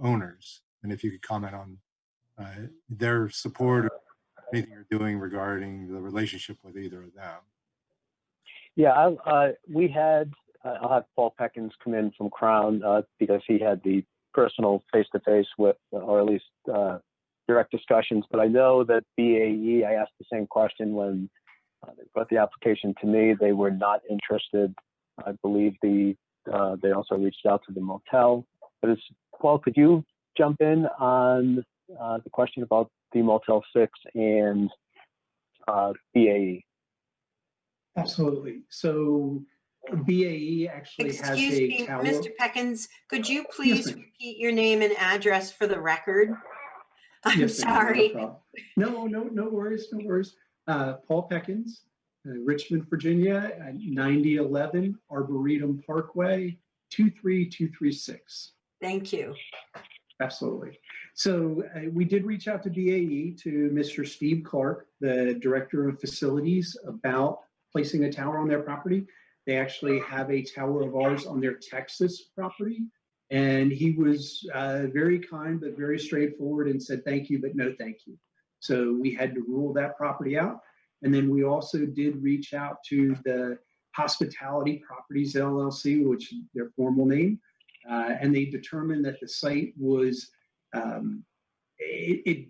[SPEAKER 5] owners, and if you could comment on their support or anything you're doing regarding the relationship with either of them.
[SPEAKER 11] Yeah, we had, I'll have Paul Peckins come in from Crown because he had the personal face-to-face with, or at least direct discussions, but I know that BAE, I asked the same question when they brought the application to me. They were not interested. I believe they also reached out to the motel. But Paul, could you jump in on the question about the Motel 6 and BAE?
[SPEAKER 12] Absolutely. So BAE actually has a tower.
[SPEAKER 1] Mr. Peckins, could you please repeat your name and address for the record? I'm sorry.
[SPEAKER 12] No worries, no worries. Paul Peckins, Richmond, Virginia, at 9011 Arboretum Parkway, 23236.
[SPEAKER 1] Thank you.
[SPEAKER 12] Absolutely. So we did reach out to BAE, to Mr. Steve Clark, the Director of Facilities, about placing a tower on their property. They actually have a tower of ours on their Texas property. And he was very kind, but very straightforward and said, thank you, but no thank you. So we had to rule that property out. And then we also did reach out to the Hospitality Properties LLC, which is their formal name. And they determined that the site was, they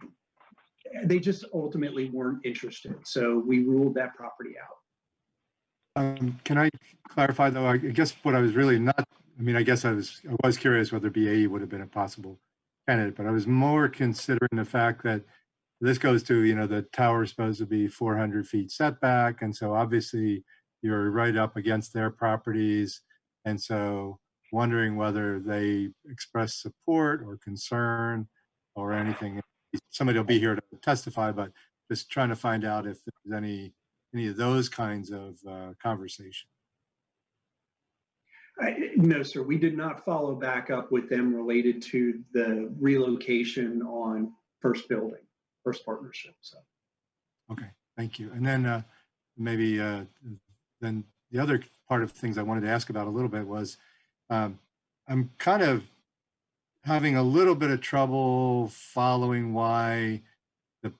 [SPEAKER 12] just ultimately weren't interested. So we ruled that property out.
[SPEAKER 5] Can I clarify though? I guess what I was really not, I mean, I guess I was curious whether BAE would have been a possible candidate, but I was more considering the fact that this goes to, the tower is supposed to be 400 feet setback. And so obviously you're right up against their properties. And so wondering whether they express support or concern or anything. Somebody will be here to testify, but just trying to find out if there's any of those kinds of conversation.
[SPEAKER 12] No, sir, we did not follow back up with them related to the relocation on First Building, First Partnership. So,
[SPEAKER 5] okay, thank you. And then maybe then the other part of things I wanted to ask about a little bit was, I'm kind of having a little bit of trouble following why the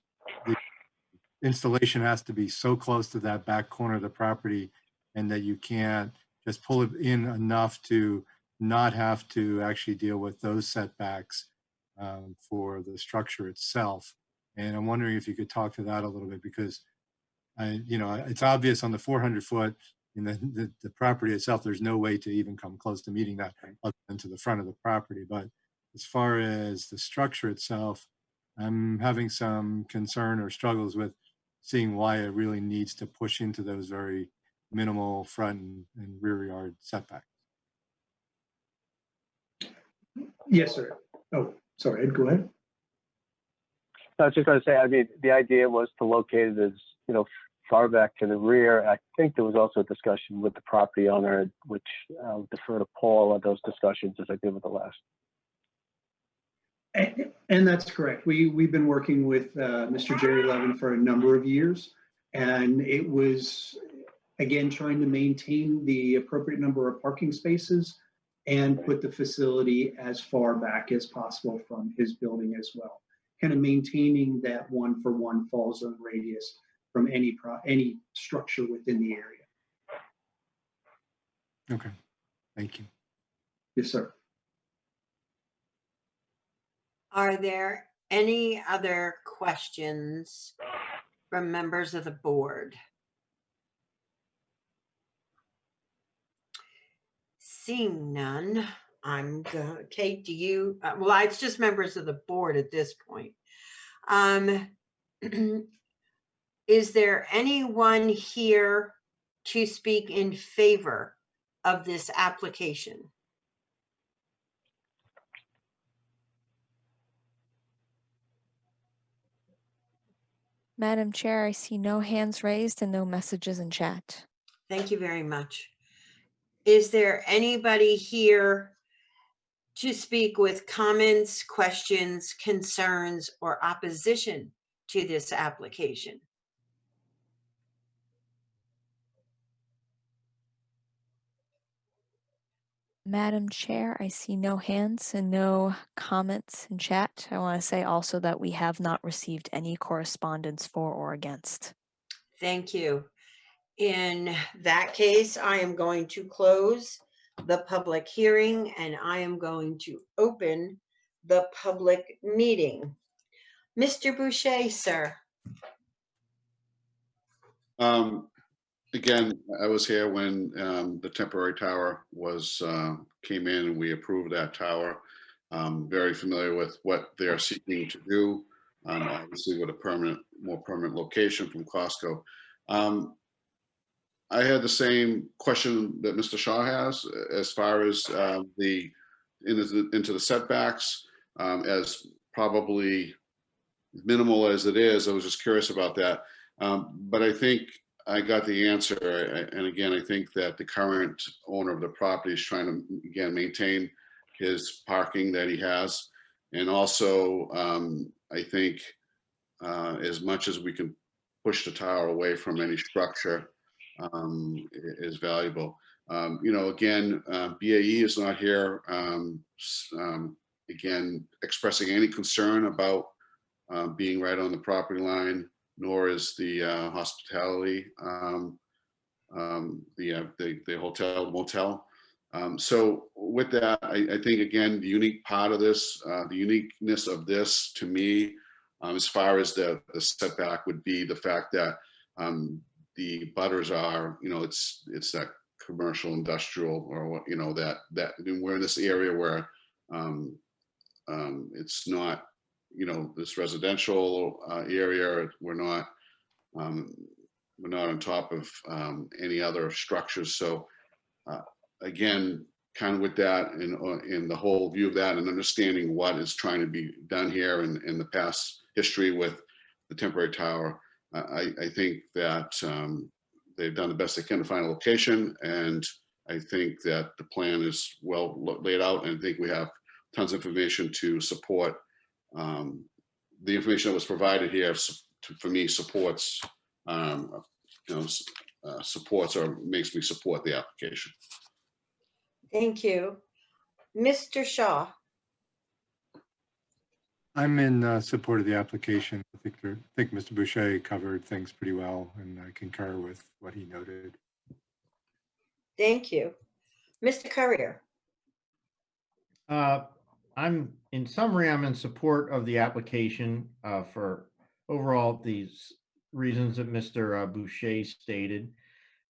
[SPEAKER 5] installation has to be so close to that back corner of the property, and that you can't just pull it in enough to not have to actually deal with those setbacks for the structure itself. And I'm wondering if you could talk to that a little bit, because it's obvious on the 400 foot in the property itself, there's no way to even come close to meeting that other than to the front of the property. But as far as the structure itself, I'm having some concern or struggles with seeing why it really needs to push into those very minimal front and rear yard setbacks.
[SPEAKER 12] Yes, sir. Oh, sorry, Ed, go ahead.
[SPEAKER 11] I was just going to say, I mean, the idea was to locate it as, far back to the rear. I think there was also a discussion with the property owner, which I'll defer to Paul on those discussions as I did with the last.
[SPEAKER 12] And that's correct. We've been working with Mr. Jerry Levin for a number of years, and it was, again, trying to maintain the appropriate number of parking spaces and put the facility as far back as possible from his building as well. Kind of maintaining that 1-for-1 fall zone radius from any structure within the area.
[SPEAKER 5] Okay, thank you.
[SPEAKER 12] Yes, sir.
[SPEAKER 1] Are there any other questions from members of the board? Seeing none, I'm going. Kate, do you? Well, it's just members of the board at this point. Is there anyone here to speak in favor of this application?
[SPEAKER 8] Madam Chair, I see no hands raised and no messages in chat.
[SPEAKER 1] Thank you very much. Is there anybody here to speak with comments, questions, concerns, or opposition to this application?
[SPEAKER 8] Madam Chair, I see no hands and no comments in chat. I want to say also that we have not received any correspondence for or against.
[SPEAKER 1] Thank you. In that case, I am going to close the public hearing and I am going to open the public meeting. Mr. Boucher, sir.
[SPEAKER 6] Again, I was here when the temporary tower was came in and we approved that tower. Very familiar with what they're seeking to do, obviously with a more permanent location from Costco. I had the same question that Mr. Shaw has as far as into the setbacks, as probably minimal as it is. I was just curious about that. But I think I got the answer. And again, I think that the current owner of the property is trying to, again, maintain his parking that he has. And also, I think as much as we can push the tower away from any structure is valuable. Again, BAE is not here, again, expressing any concern about being right on the property line, nor is the hospitality, the hotel motel. So with that, I think, again, the unique part of this, the uniqueness of this to me, as far as the setback would be the fact that the butters are, it's that commercial industrial, or that we're in this area where it's not, this residential area. We're not on top of any other structures. So again, kind of with that, in the whole view of that, and understanding what is trying to be done here in the past history with the temporary tower, I think that they've done the best they can to find a location, and I think that the plan is well laid out, and I think we have tons of information to support. The information that was provided here, for me, supports supports or makes me support the application.
[SPEAKER 1] Thank you. Mr. Shaw,
[SPEAKER 5] I'm in support of the application. I think Mr. Boucher covered things pretty well, and I concur with what he noted.
[SPEAKER 1] thank you. Mr. Courier,
[SPEAKER 4] In summary, I'm in support of the application for overall these reasons that Mr. Boucher stated.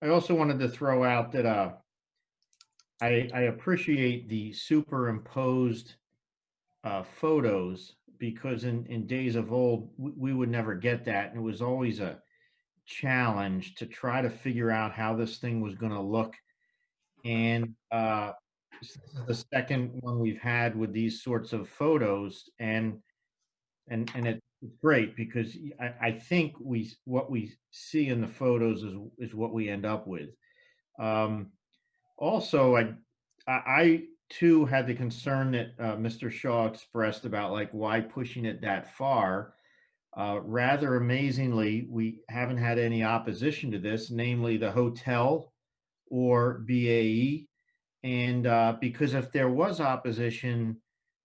[SPEAKER 4] I also wanted to throw out that I appreciate the superimposed photos, because in days of old, we would never get that. And it was always a challenge to try to figure out how this thing was going to look. And this is the second one we've had with these sorts of photos, and it's great, because I think what we see in the photos is what we end up with. Also, I too had the concern that Mr. Shaw expressed about, like, why pushing it that far. Rather amazingly, we haven't had any opposition to this, namely the hotel or BAE. And because if there was opposition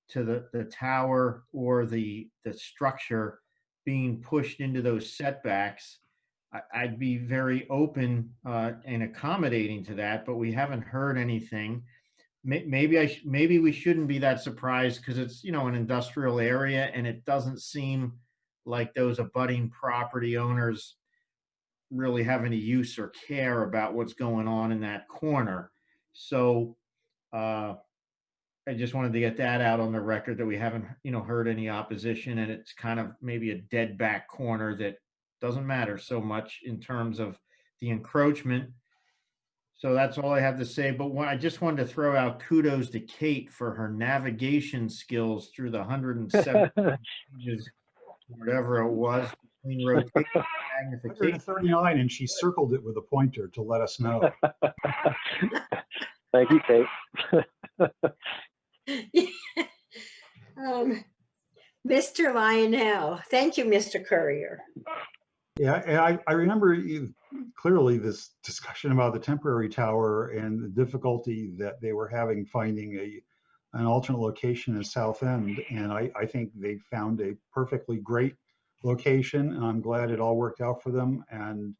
[SPEAKER 4] to the tower or the structure being pushed into those setbacks, I'd be very open and accommodating to that, but we haven't heard anything. Maybe we shouldn't be that surprised, because it's, you know, an industrial area, and it doesn't seem like those abutting property owners really have any use or care about what's going on in that corner. So I just wanted to get that out on the record, that we haven't, you know, heard any opposition, and it's kind of maybe a dead back corner that doesn't matter so much in terms of the encroachment. So that's all I have to say. But I just wanted to throw out kudos to Kate for her navigation skills through the 107 pages, whatever it was, between rotation and magnification.
[SPEAKER 3] 139, and she circled it with a pointer to let us know.
[SPEAKER 11] Thank you, Kate.
[SPEAKER 1] Mr. Lionel, thank you, Mr. Courier.
[SPEAKER 3] Yeah, and I remember clearly this discussion about the temporary tower and the difficulty that they were having finding an alternate location in South End. And I think they found a perfectly great location, and I'm glad it all worked out for them. And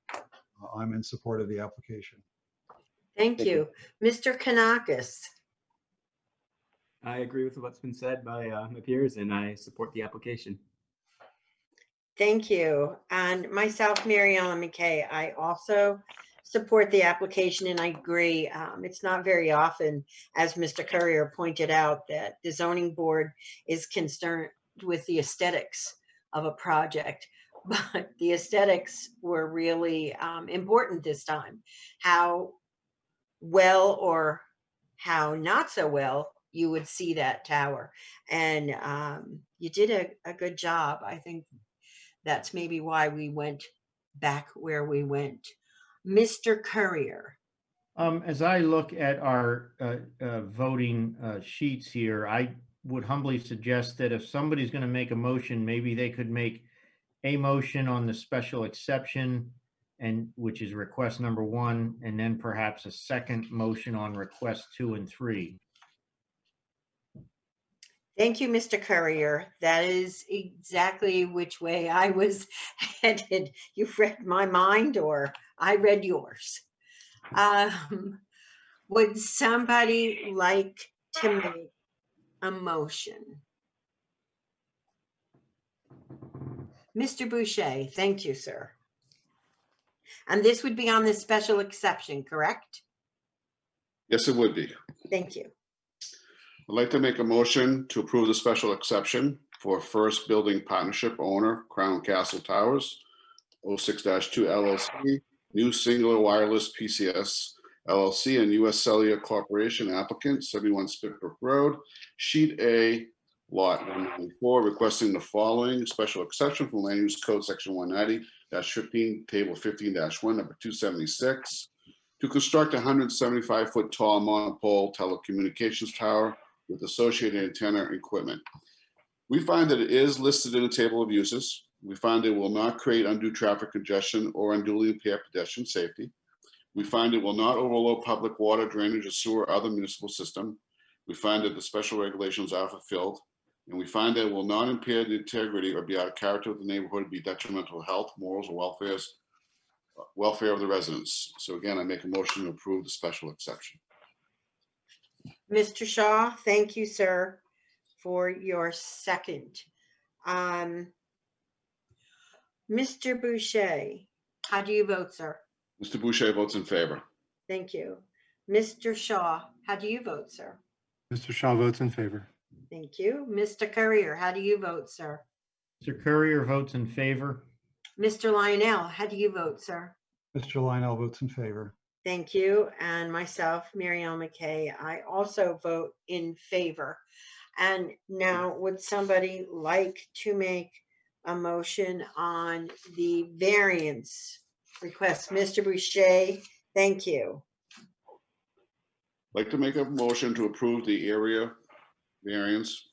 [SPEAKER 3] I'm in support of the application.
[SPEAKER 1] Thank you. Mr. Kanakis.
[SPEAKER 9] I agree with what's been said by my peers, and I support the application.
[SPEAKER 1] Thank you. And myself, Mary Ellen McKay, I also support the application, and I agree. It's not very often, as Mr. Courier pointed out, that the zoning board is concerned with the aesthetics of a project, but the aesthetics were really important this time. How well or how not so well you would see that tower. And you did a good job. I think that's maybe why we went back where we went. Mr. Courier.
[SPEAKER 4] As I look at our voting sheets here, I would humbly suggest that if somebody's going to make a motion, maybe they could make a motion on the special exception, and which is request number 1, and then perhaps a second motion on request 2 and 3.
[SPEAKER 1] Thank you, Mr. Courier. That is exactly which way I was headed. You've read my mind, or I read yours. Would somebody like to make a motion? Mr. Boucher, thank you, sir. And this would be on the special exception, correct?
[SPEAKER 6] Yes, it would be.
[SPEAKER 1] Thank you.
[SPEAKER 6] I'd like to make a motion to approve the special exception for First Building Partnership owner, Crown Castle Towers, 06-2 LLC, New Singular Wireless PCS LLC, and US Cellular Corporation applicant, 71 Spitbrook Road, Sheet A, Lot 194, requesting the following special exception from Land Use Code Section 190-15, Table 15-1, number 276, to construct a 175-foot tall monopole telecommunications tower with associated antenna equipment. We find that it is listed in the table of uses. We find it will not create undue traffic congestion or unduly impair pedestrian safety. We find it will not overload public water, drainage, or sewer, or other municipal system. We find that the special regulations are fulfilled, and we find that it will not impair the integrity or be out of character with the neighborhood, be detrimental to health, morals, or welfare of the residents. So again, I make a motion to approve the special exception.
[SPEAKER 1] Mr. Shaw, thank you, sir, for your second. Mr. Boucher, how do you vote, sir?
[SPEAKER 6] Mr. Boucher votes in favor.
[SPEAKER 1] Thank you. Mr. Shaw, how do you vote, sir?
[SPEAKER 5] Mr. Shaw votes in favor.
[SPEAKER 1] Thank you. Mr. Courier, how do you vote, sir?
[SPEAKER 4] Mr. Courier votes in favor.
[SPEAKER 1] Mr. Lionel, how do you vote, sir?
[SPEAKER 3] Mr. Lionel votes in favor.
[SPEAKER 1] Thank you. And myself, Mary Ellen McKay, I also vote in favor. And now, would somebody like to make a motion on the variance request? Mr. Boucher, thank you.
[SPEAKER 6] I'd like to make a motion to approve the area variance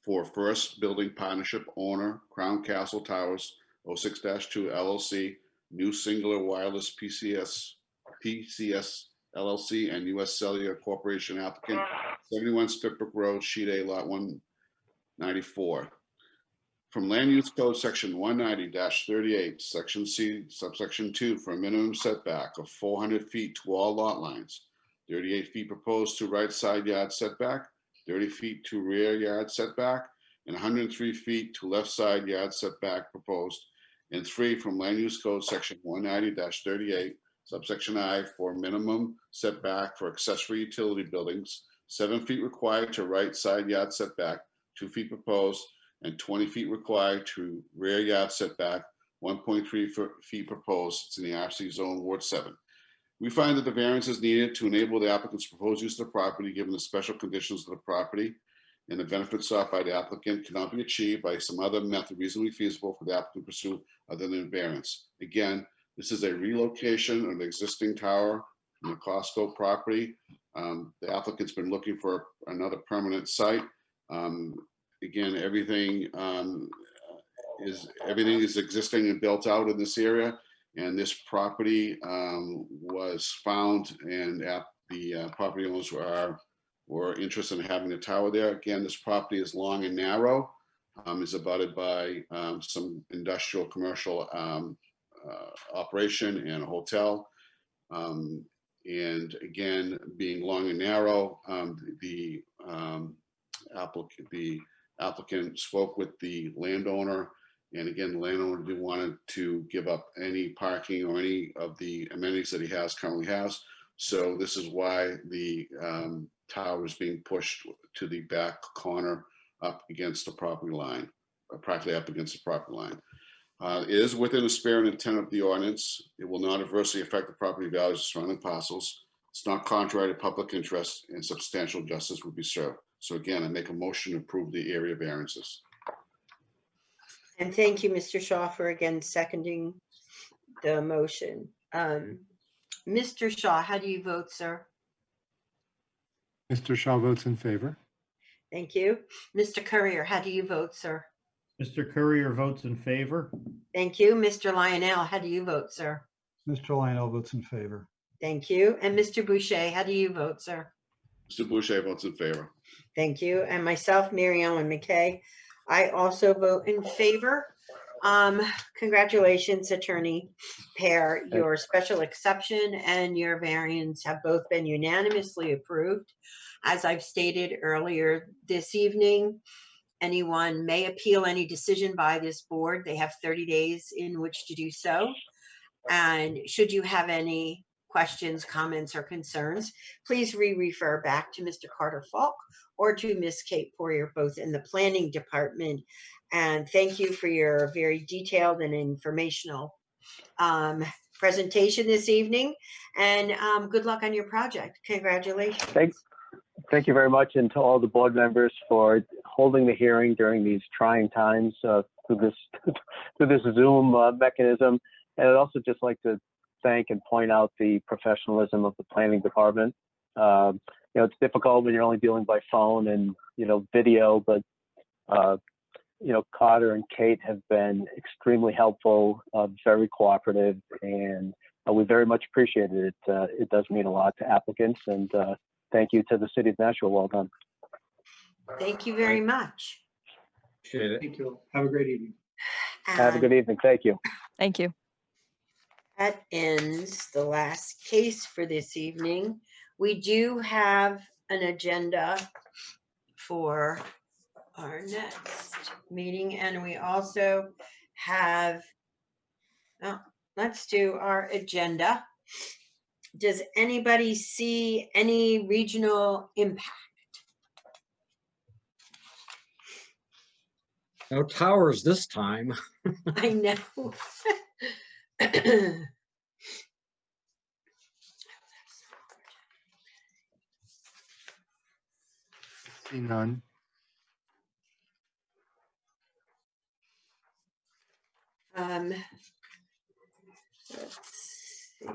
[SPEAKER 6] for First Building Partnership owner, Crown Castle Towers, 06-2 LLC, new singular wireless PCS LLC, and US Cellular Corporation applicant, 71 Spitbrook Road, Sheet A, Lot 194. From Land Use Code Section 190-38, Section C, subsection 2, for a minimum setback of 400 feet to all lot lines, 38 feet proposed to right side yard setback, 30 feet to rear yard setback, and 103 feet to left side yard setback proposed, and 3 from Land Use Code Section 190-38, subsection I, for minimum setback for accessory utility buildings, 7 feet required to right side yard setback, 2 feet proposed, and 20 feet required to rear yard setback, 1.3 feet proposed. It's in the RC Zone, Ward 7. We find that the variance is needed to enable the applicant's proposed use of the property, given the special conditions of the property, and the benefits sought by the applicant cannot be achieved by some other method reasonably feasible for the applicant to pursue other than variance. Again, this is a relocation of an existing tower from the Costco property. The applicant's been looking for another permanent site. Again, everything is existing and built out in this area. And this property was found, and the property owners were interested in having a tower there. Again, this property is long and narrow, is abutted by some industrial commercial operation and a hotel. And again, being long and narrow, the applicant spoke with the landowner. And again, the landowner didn't want to give up any parking or any of the amenities that he currently has. So this is why the tower is being pushed to the back corner up against the property line, practically up against the property line. It is within the spirit and intent of the ordinance. It will not adversely affect the property values of surrounding parcels. It's not contrary to public interest, and substantial justice would be served. So again, I make a motion to approve the area variances.
[SPEAKER 1] And thank you, Mr. Shaw, for again seconding the motion. Mr. Shaw, how do you vote, sir?
[SPEAKER 5] Mr. Shaw votes in favor.
[SPEAKER 1] Thank you. Mr. Courier, how do you vote, sir?
[SPEAKER 4] Mr. Courier votes in favor.
[SPEAKER 1] Thank you. Mr. Lionel, how do you vote, sir?
[SPEAKER 3] Mr. Lionel votes in favor.
[SPEAKER 1] Thank you. And Mr. Boucher, how do you vote, sir?
[SPEAKER 6] Mr. Boucher votes in favor.
[SPEAKER 1] Thank you. And myself, Mary Ellen McKay, I also vote in favor. Congratulations, Attorney Pear. Your special exception and your variance have both been unanimously approved. As I've stated earlier this evening, anyone may appeal any decision by this board. They have 30 days in which to do so. And should you have any questions, comments, or concerns, please refer back to Mr. Carter Falk or to Ms. Kate Poirier, both in the planning department. And thank you for your very detailed and informational presentation this evening. And good luck on your project. Congratulations.
[SPEAKER 11] Thank you very much, and to all the board members for holding the hearing during these trying times through this Zoom mechanism. And I'd also just like to thank and point out the professionalism of the planning department. It's difficult when you're only dealing by phone and video, but Carter and Kate have been extremely helpful, very cooperative, and we very much appreciate it. It does mean a lot to applicants, and thank you to the city of Nashua. Well done.
[SPEAKER 1] Thank you very much.
[SPEAKER 2] Appreciate it.
[SPEAKER 12] Thank you. Have a great evening.
[SPEAKER 11] Have a
[SPEAKER 1] And
[SPEAKER 11] good evening. Thank you.
[SPEAKER 8] Thank you.
[SPEAKER 1] that ends the last case for this evening. We do have an agenda for our next meeting, and we also have, oh, let's do our agenda. Does anybody see any regional impact?
[SPEAKER 2] No towers this time.
[SPEAKER 1] I know.
[SPEAKER 5] See none.
[SPEAKER 1] Let's see,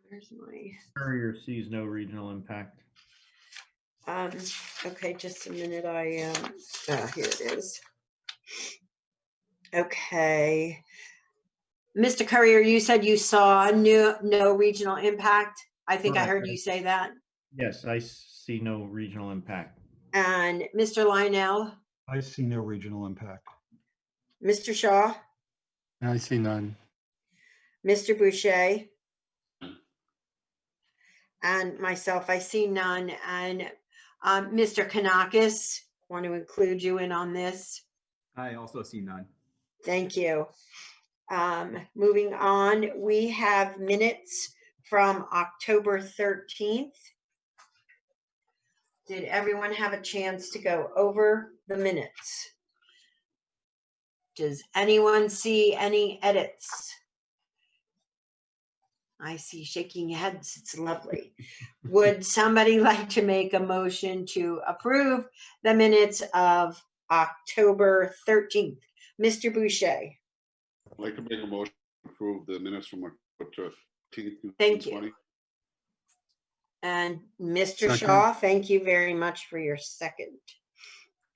[SPEAKER 1] where's my,
[SPEAKER 4] Courier sees no regional impact.
[SPEAKER 1] okay, just a minute, here it is. Okay. Mr. Courier, you said you saw no regional impact. I think I
[SPEAKER 4] Correct.
[SPEAKER 1] heard you say that.
[SPEAKER 4] Yes, I see no regional impact.
[SPEAKER 1] And Mr. Lionel,
[SPEAKER 3] I see no regional impact.
[SPEAKER 1] Mr. Shaw,
[SPEAKER 5] I see none.
[SPEAKER 1] Mr. Boucher, and myself, I see none. And Mr. Kanakis, want to include you in on this.
[SPEAKER 9] I also see none.
[SPEAKER 1] Thank you. Moving on, we have minutes from October 13th. Did everyone have a chance to go over the minutes? Does anyone see any edits? I see shaking heads. It's lovely. Would somebody like to make a motion to approve the minutes of October 13th? Mr. Boucher.
[SPEAKER 6] I'd like to make a motion to approve the minutes from October 13th.
[SPEAKER 1] Thank you.
[SPEAKER 6] 2020.
[SPEAKER 1] And Mr.
[SPEAKER 5] Second.
[SPEAKER 1] Shaw, thank you very much for your second.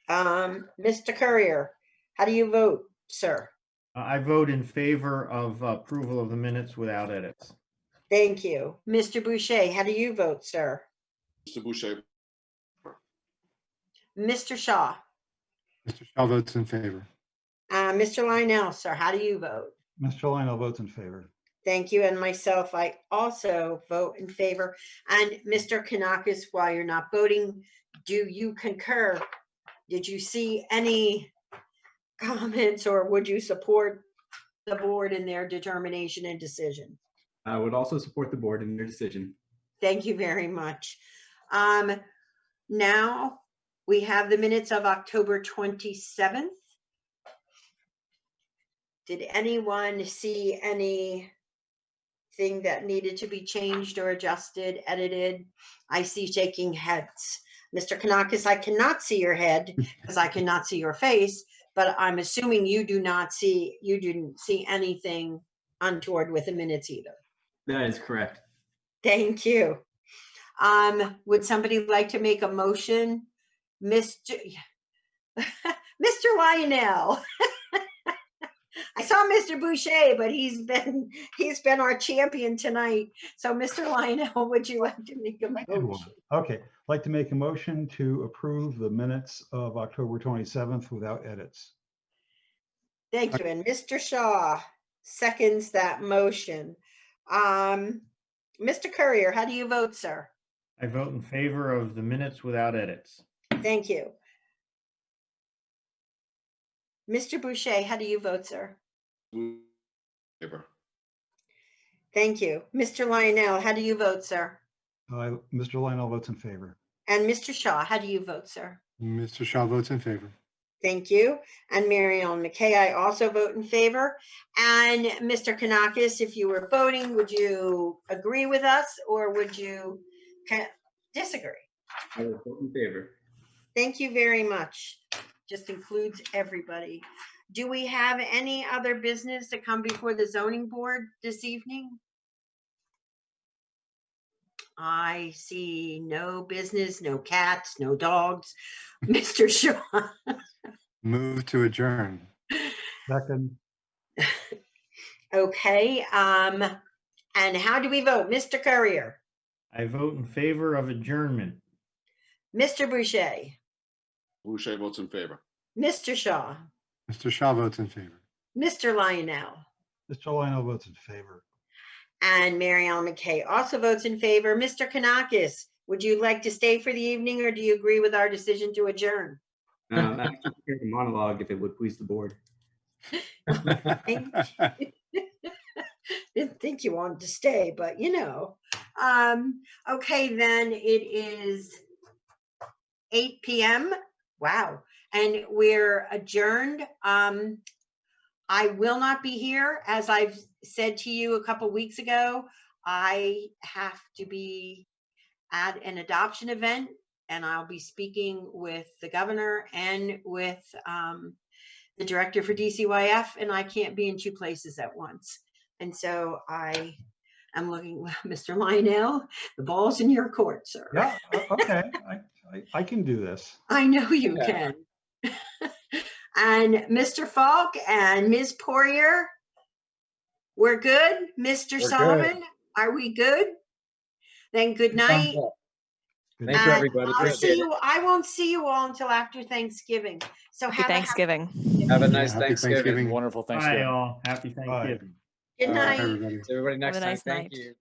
[SPEAKER 1] Mr. Courier, how do you vote, sir?
[SPEAKER 4] I vote in favor of approval of the minutes without edits.
[SPEAKER 1] Thank you. Mr. Boucher, how do you vote, sir?
[SPEAKER 6] Mr. Boucher,
[SPEAKER 1] Mr. Shaw,
[SPEAKER 5] Mr. Shaw votes in favor.
[SPEAKER 1] Mr. Lionel, sir, how do you vote?
[SPEAKER 3] Mr. Lionel votes in favor.
[SPEAKER 1] Thank you. And myself, I also vote in favor. And Mr. Kanakis, while you're not voting, do you concur? Did you see any comments, or would you support the board in their determination and decision?
[SPEAKER 9] I would also support the board in their decision.
[SPEAKER 1] Thank you very much. Now we have the minutes of October 27th. Did anyone see anything that needed to be changed or adjusted, edited? I see shaking heads. Mr. Kanakis, I cannot see your head because I cannot see your face, but I'm assuming you didn't see anything untoward with the minutes either.
[SPEAKER 9] That is correct.
[SPEAKER 1] Thank you. Would somebody like to make a motion? Mr. Lionel. I saw Mr. Boucher, but he's been our champion tonight. So Mr. Lionel, would you like to make a motion?
[SPEAKER 3] Okay, I'd like to make a motion to approve the minutes of October 27th without edits.
[SPEAKER 1] Thank you. And Mr. Shaw seconds that motion. Mr. Courier, how do you vote, sir?
[SPEAKER 4] I vote in favor of the minutes without edits.
[SPEAKER 1] Thank you. Mr. Boucher, how do you vote, sir?
[SPEAKER 6] favor.
[SPEAKER 1] Thank you. Mr. Lionel, how do you vote, sir?
[SPEAKER 3] Mr. Lionel votes in favor.
[SPEAKER 1] And Mr. Shaw, how do you vote, sir?
[SPEAKER 5] Mr. Shaw votes in favor.
[SPEAKER 1] Thank you. And Mary Ellen McKay, I also vote in favor. And Mr. Kanakis, if you were voting, would you agree with us or would you disagree?
[SPEAKER 9] I will vote in favor.
[SPEAKER 1] Thank you very much. Just includes everybody. Do we have any other business to come before the zoning board this evening? I see no business, no cats, no dogs. Mr. Shaw.
[SPEAKER 5] Move to adjourn.
[SPEAKER 3] Second.
[SPEAKER 1] Okay, And how do we vote? Mr. Courier,
[SPEAKER 4] I vote in favor of adjournment.
[SPEAKER 1] Mr. Boucher,
[SPEAKER 6] Boucher votes in favor.
[SPEAKER 1] Mr. Shaw,
[SPEAKER 5] Mr. Shaw votes in favor.
[SPEAKER 1] Mr. Lionel,
[SPEAKER 3] Mr. Lionel votes in favor.
[SPEAKER 1] and Mary Ellen McKay also votes in favor. Mr. Kanakis, would you like to stay for the evening, or do you agree with our decision to adjourn?
[SPEAKER 9] I can hear the monologue if it would please the board.
[SPEAKER 1] Didn't think you wanted to stay, but you know. Okay, then it is 8 p.m. Wow. And we're adjourned. I will not be here. As I've said to you a couple weeks ago, I have to be at an adoption event, and I'll be speaking with the governor and with the director for DCYF, and I can't be in two places at once. And so I am looking, Mr. Lionel, the ball's in your court, sir.
[SPEAKER 3] Yeah, okay, I can do this.
[SPEAKER 1] I know you can. And Mr. Falk and Ms. Poirier, we're good? Mr.
[SPEAKER 2] We're
[SPEAKER 1] Sullivan,
[SPEAKER 2] good.
[SPEAKER 1] are we good? Then good night.
[SPEAKER 2] Thank you,
[SPEAKER 1] And
[SPEAKER 2] everybody.
[SPEAKER 1] I'll
[SPEAKER 2] Appreciate
[SPEAKER 1] see you. I won't see you all until after Thanksgiving. So
[SPEAKER 8] Happy Thanksgiving.
[SPEAKER 2] Have a
[SPEAKER 5] Yeah,
[SPEAKER 2] nice
[SPEAKER 5] happy
[SPEAKER 2] Thanksgiving.
[SPEAKER 5] Thanksgiving.
[SPEAKER 14] Wonderful
[SPEAKER 4] Bye,
[SPEAKER 14] Thanksgiving.
[SPEAKER 4] all. Happy Thanksgiving.
[SPEAKER 1] Good
[SPEAKER 5] Bye,
[SPEAKER 1] night.
[SPEAKER 5] everybody.
[SPEAKER 2] See everybody next
[SPEAKER 8] Have a
[SPEAKER 2] time.
[SPEAKER 8] nice
[SPEAKER 2] Thank
[SPEAKER 8] night.
[SPEAKER 2] you.